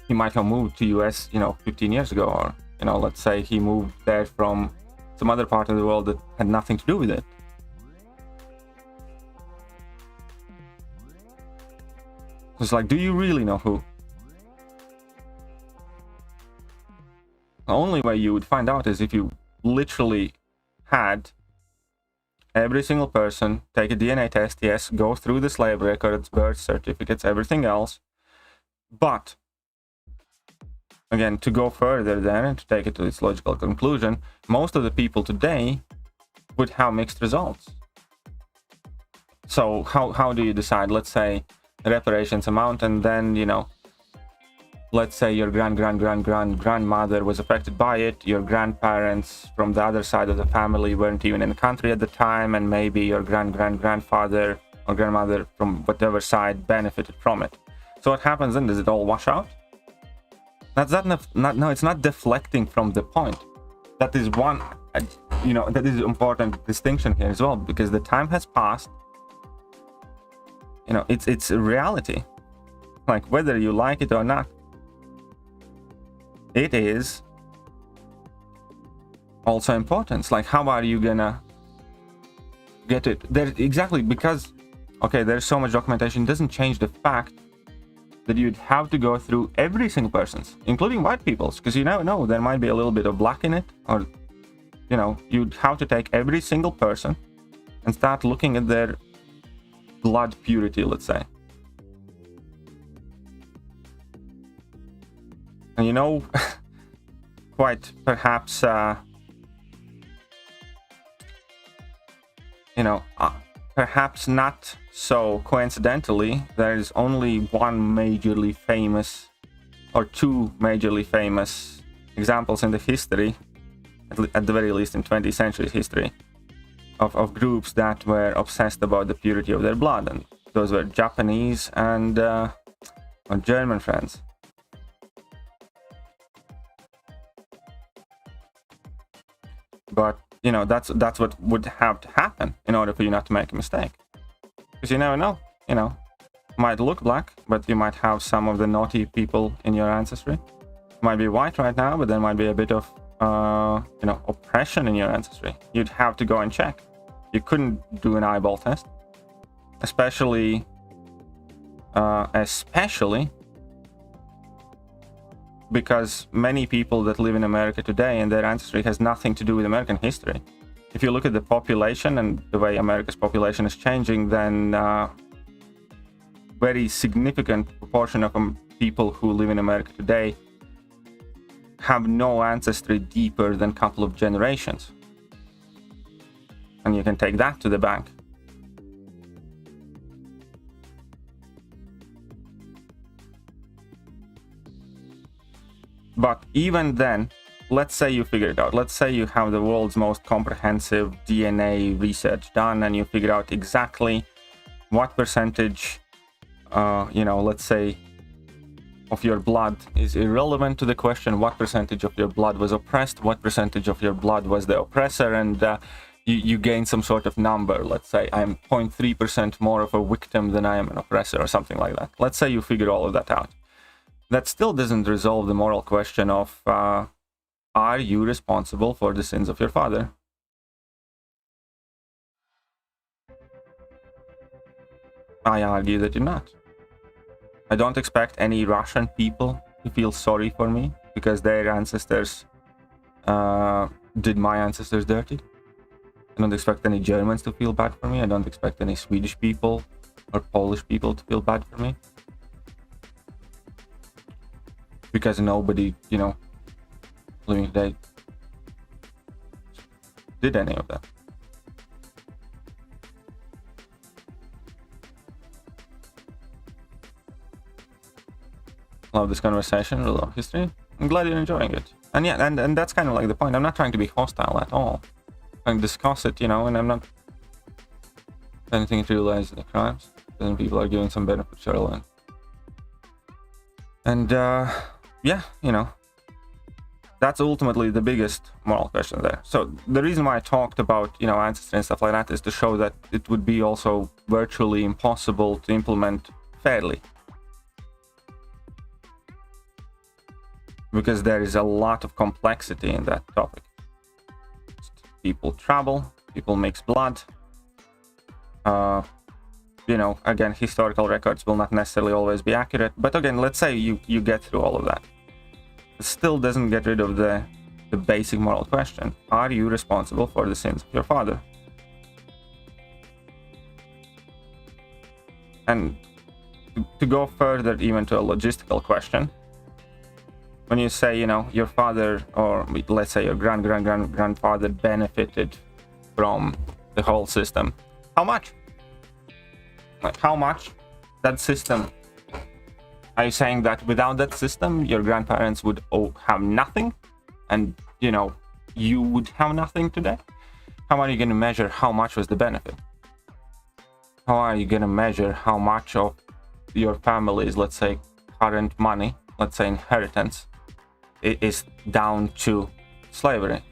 he might have moved to US, you know, 15 years ago, or, you know, let's say he moved there from some other part of the world that had nothing to do with it. It's like, do you really know who? The only way you would find out is if you literally had every single person take a DNA test, yes, go through the slave records, birth certificates, everything else, but again, to go further there and to take it to its logical conclusion, most of the people today would have mixed results. So how do you decide? Let's say reparations amount, and then, you know, let's say your grandmother was affected by it, your grandparents from the other side of the family weren't even in the country at the time, and maybe your grandfather or grandmother from whatever side benefited from it. So what happens then? Does it all wash out? No, it's not deflecting from the point. That is one, you know, that is an important distinction here as well, because the time has passed. You know, it's a reality. Like, whether you like it or not, it is also important. It's like, how are you gonna get it there? Exactly, because, okay, there's so much documentation, it doesn't change the fact that you'd have to go through every single person's, including white people's, because you never know, there might be a little bit of black in it, or, you know, you'd have to take every single person and start looking at their blood purity, let's say. And you know, quite perhaps, you know, perhaps not so coincidentally, there is only one majorly famous, or two majorly famous examples in the history, at the very least in 20th century history, of groups that were obsessed about the purity of their blood, and those were Japanese and German friends. But you know, that's what would have to happen in order for you not to make a mistake. Because you never know, you know, might look black, but you might have some of the naughty people in your ancestry. You might be white right now, but there might be a bit of, you know, oppression in your ancestry. You'd have to go and check. You couldn't do an eyeball test, especially because many people that live in America today and their ancestry has nothing to do with American history. If you look at the population and the way America's population is changing, then very significant proportion of people who live in America today have no ancestry deeper than a couple of generations. And you can take that to the bank. But even then, let's say you figure it out. Let's say you have the world's most comprehensive DNA research done and you figure out exactly what percentage, let's say, of your blood is irrelevant to the question what percentage of your blood was oppressed, what percentage of your blood was the oppressor, and you gain some sort of number. Let's say I'm 0.3% more of a victim than I am an oppressor or something like that. Let's say you figure all of that out. That still doesn't resolve the moral question of are you responsible for the sins of your father? I argue that you're not. I don't expect any Russian people to feel sorry for me because their ancestors did my ancestors dirty. I don't expect any Germans to feel bad for me. I don't expect any Swedish people or Polish people to feel bad for me. Because nobody, living today did any of that. Love this conversation, really love history. I'm glad you're enjoying it. And yeah, and that's kind of like the point. I'm not trying to be hostile at all. I can discuss it, and I'm not anything to realize the crimes. Then people are giving some benefits to everyone. And yeah, that's ultimately the biggest moral question there. So the reason why I talked about, ancestry and stuff like that is to show that it would be also virtually impossible to implement fairly. Because there is a lot of complexity in that topic. People travel, people mix blood. Again, historical records will not necessarily always be accurate. But again, let's say you get through all of that. It still doesn't get rid of the basic moral question. Are you responsible for the sins of your father? And to go further even to a logistical question, when you say, your father, or let's say your grandfather benefited from the whole system, how much? Like, how much that system? Are you saying that without that system, your grandparents would have nothing? And, you would have nothing today? How are you going to measure how much was the benefit? How are you going to measure how much of your family's, let's say, current money, let's say inheritance, is down to slavery?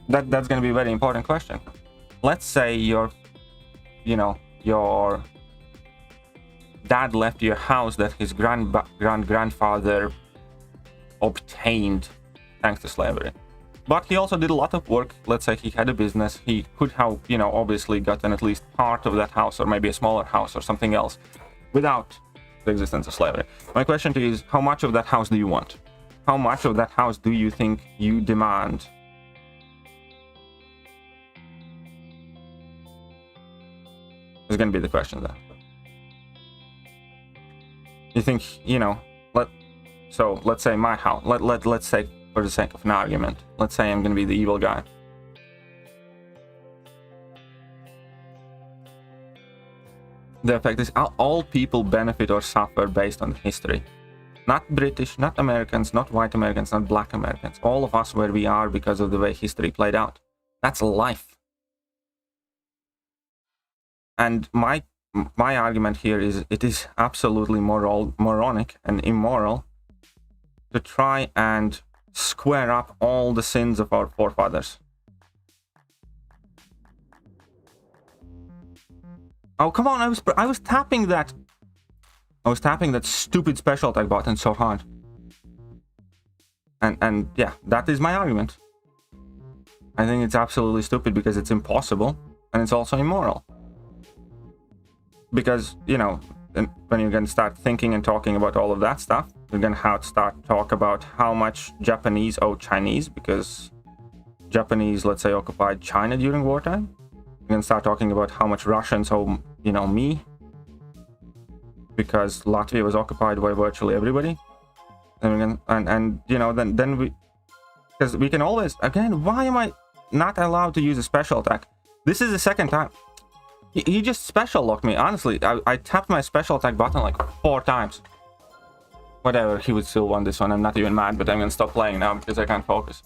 That's going to be a very important question. Let's say your dad left you a house that his grandfather obtained thanks to slavery. But he also did a lot of work. Let's say he had a business. He could have, obviously gotten at least part of that house, or maybe a smaller house or something else, without the existence of slavery. My question to you is, how much of that house do you want? How much of that house do you think you demand? Is going to be the question there. You think, let's say my house, let's say for the sake of an argument, let's say I'm going to be the evil guy. The effect is all people benefit or suffer based on history. Not British, not Americans, not white Americans, not black Americans. All of us where we are because of the way history played out. That's life. And my argument here is it is absolutely moronic and immoral to try and square up all the sins of our forefathers. Oh, come on, I was tapping that stupid special attack button so hard. And yeah, that is my argument. I think it's absolutely stupid because it's impossible and it's also immoral. Because, when you're going to start thinking and talking about all of that stuff, you're going to have to start talk about how much Japanese owe Chinese, because Japanese, let's say, occupied China during wartime. You're going to start talking about how much Russians owe, me, because Latvia was occupied by virtually everybody. And you know, then we, because we can always, again, why am I not allowed to use a special attack? This is the second time. He just special locked me. Honestly, I tapped my special attack button like 4 times. Whatever, he would still won this one. I'm not even mad, but I'm gonna stop playing now because I can't focus.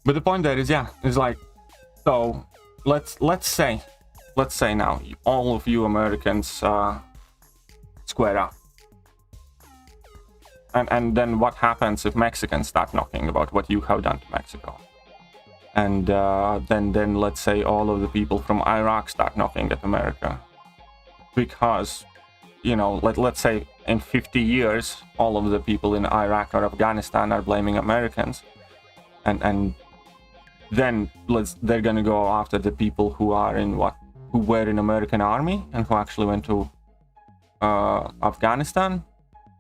But the point there is, yeah, it's like, so let's say now all of you Americans square up. And then what happens if Mexicans start knocking about what you have done to Mexico? And then let's say all of the people from Iraq start knocking at America. Because, you know, let's say in 50 years, all of the people in Iraq or Afghanistan are blaming Americans. And then they're gonna go after the people who are who were in American army and who actually went to Afghanistan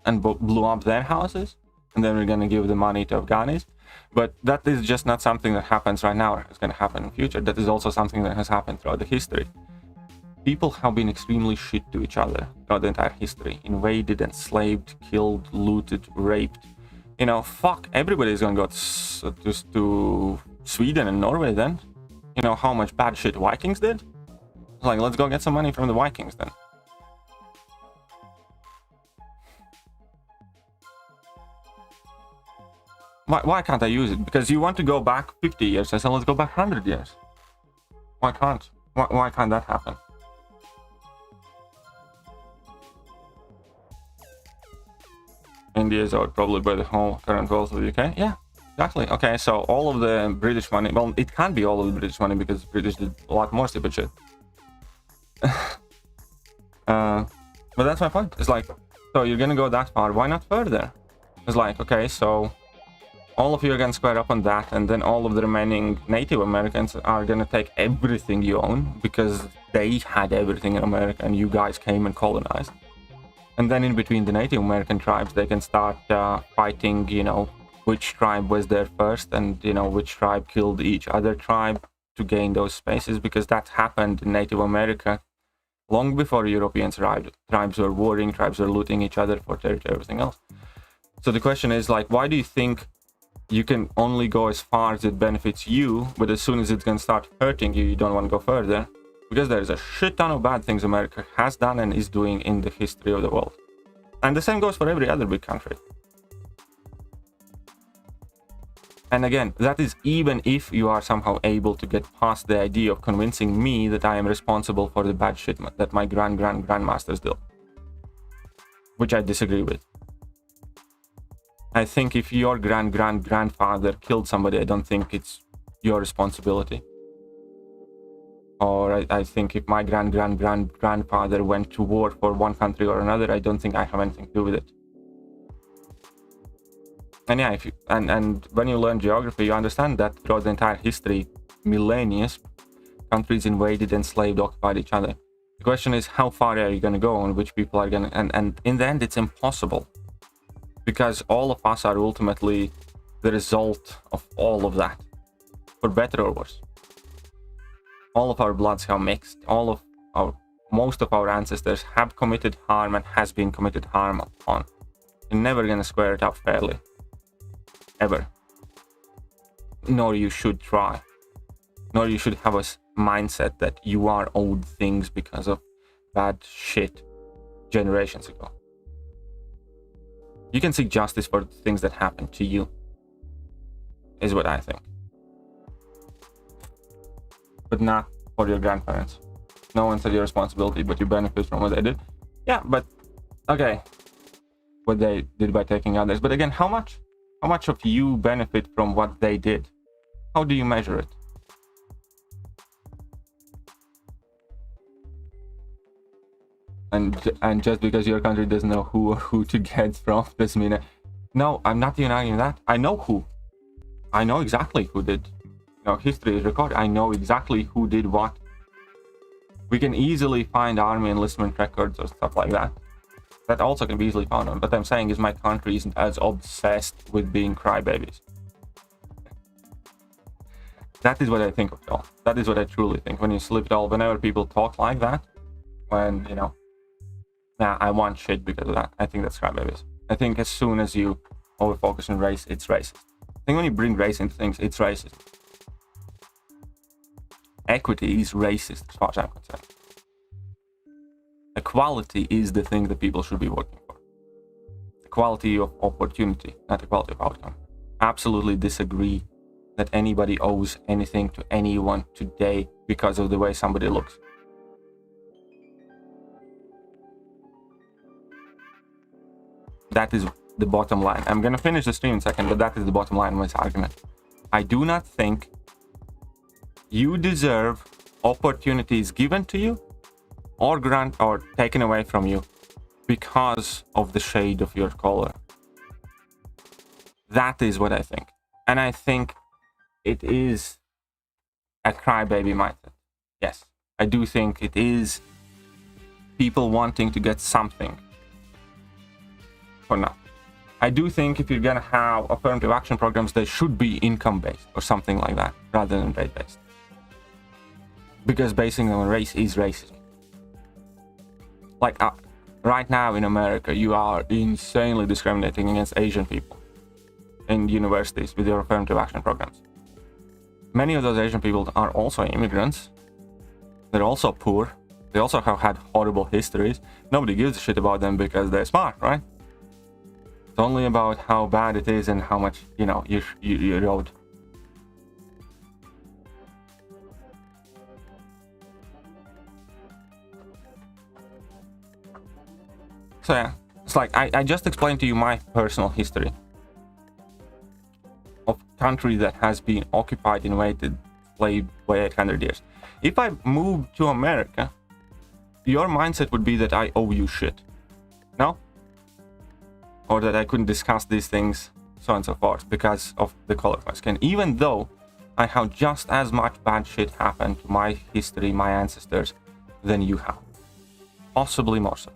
and blew up their houses, and then we're gonna give the money to Afghanis. But that is just not something that happens right now or is gonna happen in the future. That is also something that has happened throughout the history. People have been extremely shit to each other throughout the entire history. Invaded, enslaved, killed, looted, raped. You know, fuck, everybody's gonna go to Sweden and Norway then. You know how much bad shit Vikings did? Like, let's go get some money from the Vikings then. Why can't I use it? Because you want to go back 50 years. I said, let's go back 100 years. Why can't? Why can't that happen? India is out probably by the whole current wealth of the UK. Yeah, exactly. Okay, so all of the British money. Well, it can't be all of the British money because the British did a lot more stupid shit. But that's my point. It's like, so you're gonna go that far. Why not further? It's like, okay, so all of you are gonna square up on that, and then all of the remaining Native Americans are gonna take everything you own because they had everything in America and you guys came and colonized. And then in between the Native American tribes, they can start fighting, you know, which tribe was there first and, you know, which tribe killed each other tribe to gain those spaces, because that happened in Native America long before Europeans arrived. Tribes were warring, tribes were looting each other for territory, everything else. So the question is, like, why do you think you can only go as far as it benefits you, but as soon as it's gonna start hurting you, you don't want to go further? Because there's a shit ton of bad things America has done and is doing in the history of the world. And the same goes for every other big country. And again, that is even if you are somehow able to get past the idea of convincing me that I am responsible for the bad shit that my grandmasters did. Which I disagree with. I think if your grandfather killed somebody, I don't think it's your responsibility. Or I think if my grandfather went to war for one country or another, I don't think I have anything to do with it. And yeah, and when you learn geography, you understand that throughout the entire history, millennia, countries invaded, enslaved, occupied each other. The question is, how far are you going to go and which people are going to... And in the end, it's impossible. Because all of us are ultimately the result of all of that. For better or worse. All of our bloods have mixed. Most of our ancestors have committed harm and has been committed harm upon. You're never going to square it up fairly. Ever. Nor you should try. Nor you should have a mindset that you are owed things because of bad shit generations ago. You can seek justice for things that happened to you, is what I think. But not for your grandparents. No one said your responsibility, but you benefit from what they did. Yeah, but okay. What they did by taking others. But again, how much of you benefit from what they did? How do you measure it? And just because your country doesn't know who or who to get from doesn't mean it. No, I'm not even arguing that. I know who. I know exactly who did. You know, history is recorded. I know exactly who did what. We can easily find army enlistment records or stuff like that. That also can be easily found on. But I'm saying is my country isn't as obsessed with being crybabies. That is what I think of it all. That is what I truly think. When you slip it all, whenever people talk like that, when, you know, nah, I want shit because of that, I think that's crybabies. I think as soon as you over-focus on race, it's racist. I think when you bring race into things, it's racist. Equity is racist as far as I'm concerned. Equality is the thing that people should be working for. Equality of opportunity, not equality of outcome. Absolutely disagree that anybody owes anything to anyone today because of the way somebody looks. That is the bottom line. I'm gonna finish the stream in a second, but that is the bottom line of this argument. I do not think you deserve opportunities given to you or taken away from you because of the shade of your color. That is what I think. And I think it is a crybaby mindset. Yes, I do think it is people wanting to get something for nothing. I do think if you're gonna have affirmative action programs, they should be income-based or something like that, rather than rate-based. Because basing them on race is racism. Like, right now in America, you are insanely discriminating against Asian people in universities with your affirmative action programs. Many of those Asian people are also immigrants. They're also poor. They also have had horrible histories. Nobody gives a shit about them because they're smart, right? It's only about how bad it is and how much, you know, you owed. So yeah, it's like I just explained to you my personal history of a country that has been occupied in a way that played by 800 years. If I moved to America, your mindset would be that I owe you shit. No? Or that I couldn't discuss these things, so on and so forth, because of the color of my skin. Even though I have just as much bad shit happen to my history, my ancestors, than you have. Possibly more so.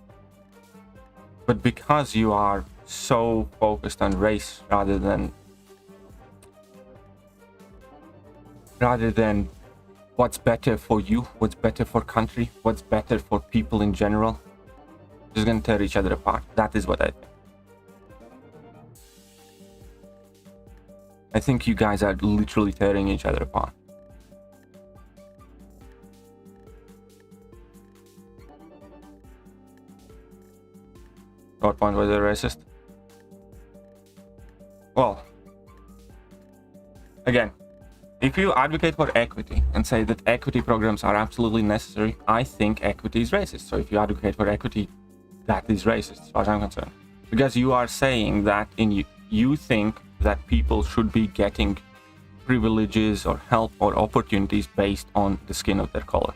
But because you are so focused on race rather than what's better for you, what's better for country, what's better for people in general, just gonna tear each other apart. That is what I think. I think you guys are literally tearing each other apart. What point was it racist? Well, again, if you advocate for equity and say that equity programs are absolutely necessary, I think equity is racist. So if you advocate for equity, that is racist as far as I'm concerned. Because you are saying that you think that people should be getting privileges or help or opportunities based on the skin of their color.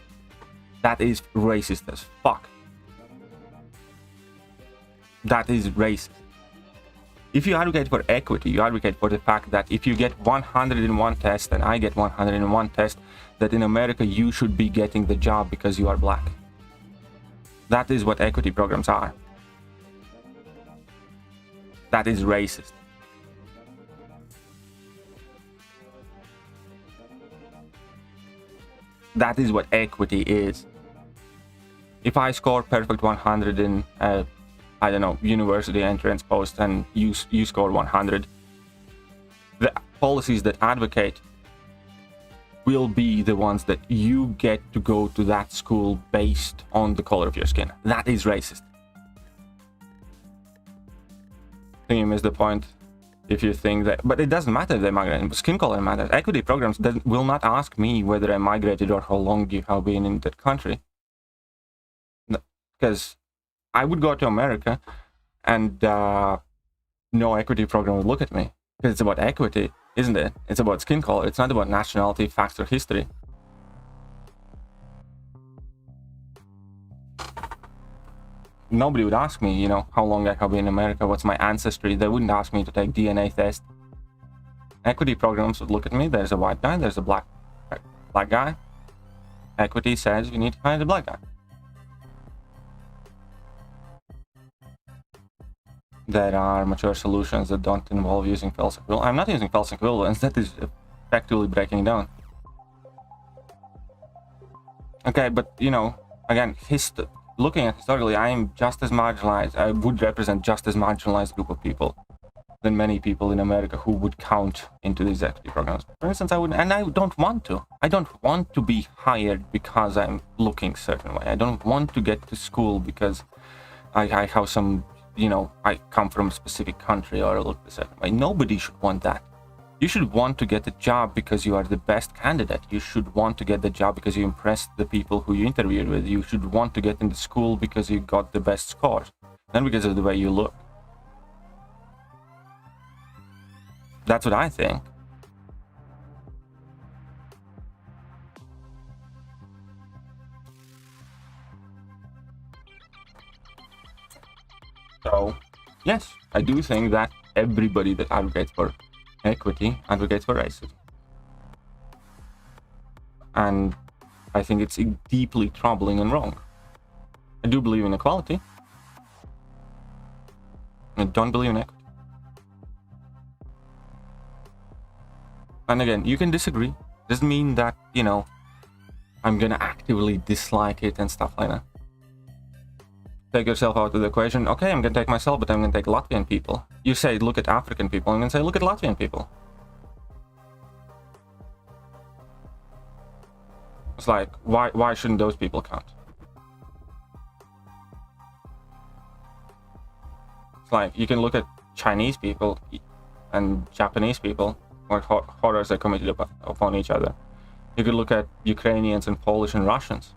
That is racist as fuck. That is racist. If you advocate for equity, you advocate for the fact that if you get 101 tests and I get 101 tests, that in America you should be getting the job because you are black. That is what equity programs are. That is racist. That is what equity is. If I score perfect 100 in I don't know, university entrance post and you score 100, the policies that advocate will be the ones that you get to go to that school based on the color of your skin. That is racist. I think you missed the point if you think that, but it doesn't matter if they migrate. Skin color matters. Equity programs will not ask me whether I migrated or how long you have been in that country. Because I would go to America and no equity program would look at me. Because it's about equity, isn't it? It's about skin color. It's not about nationality, facts, or history. Nobody would ask me, you know, how long I have been in America, what's my ancestry. They wouldn't ask me to take DNA test. Equity programs would look at me. There's a white guy, there's a black guy. Equity says you need to find a black guy. There are mature solutions that don't involve using false equivalence. I'm not using false equivalence. That is effectively breaking down. Okay, but you know, again, looking at historically, I am just as marginalized. I would represent just as marginalized group of people than many people in America who would count into these XP programs. For instance, I would, and I don't want to. I don't want to be hired because I'm looking a certain way. I don't want to get to school because I have some, you know, I come from a specific country or look a certain way. Nobody should want that. You should want to get the job because you are the best candidate. You should want to get the job because you impressed the people who you interviewed with. You should want to get into school because you got the best scores, not because of the way you look. That's what I think. So, yes, I do think that everybody that advocates for equity advocates for racism. And I think it's deeply troubling and wrong. I do believe in equality. I don't believe in equity. And again, you can disagree. Doesn't mean that, you know, I'm gonna actively dislike it and stuff like that. Take yourself out of the equation. Okay, I'm gonna take myself, but I'm gonna take Latvian people. You say, look at African people. I'm gonna say, look at Latvian people. It's like, why shouldn't those people count? It's like, you can look at Chinese people and Japanese people, or horrors that committed upon each other. You could look at Ukrainians and Polish and Russians.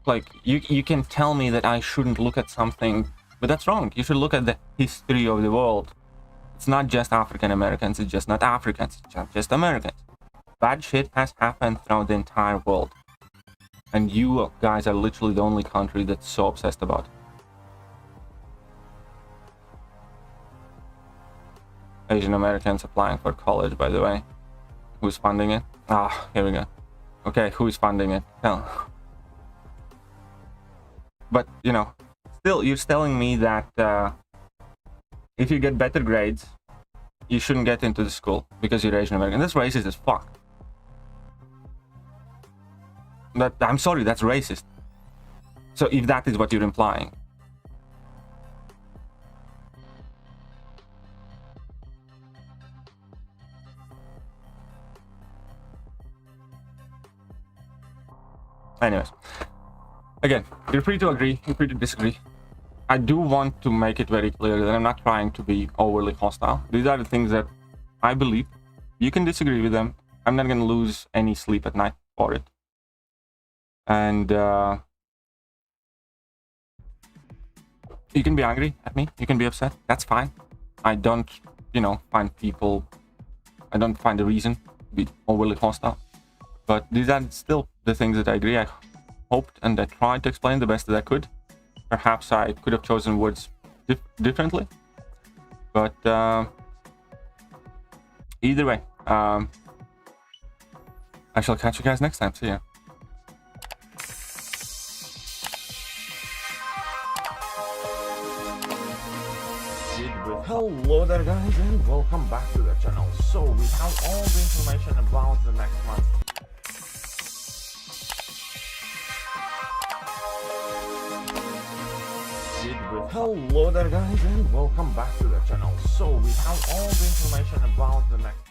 Like, you can tell me that I shouldn't look at something, but that's wrong. You should look at the history of the world. It's not just African Americans, it's just not Africans, it's not just Americans. Bad shit has happened throughout the entire world. And you guys are literally the only country that's so obsessed about it. Asian Americans applying for college, by the way. Who's funding it? Ah, here we go. Okay, who's funding it? Hell. But, you know, still, you're telling me that if you get better grades, you shouldn't get into the school because you're Asian American. That's racist as fuck. I'm sorry, that's racist. So if that is what you're implying. Anyways, again, you're free to agree, you're free to disagree. I do want to make it very clear that I'm not trying to be overly hostile. These are the things that I believe. You can disagree with them. I'm not going to lose any sleep at night for it. And you can be angry at me. You can be upset. That's fine. I don't, you know, find a reason to be overly hostile. But these are still the things that I agree. I hoped and I tried to explain the best that I could. Perhaps I could have chosen words differently. But either way, I shall catch you guys next time. See ya. Hello there guys and welcome back to the channel. So we have all the information about the next month. Hello there guys and welcome back to the channel. So we have all the information about the next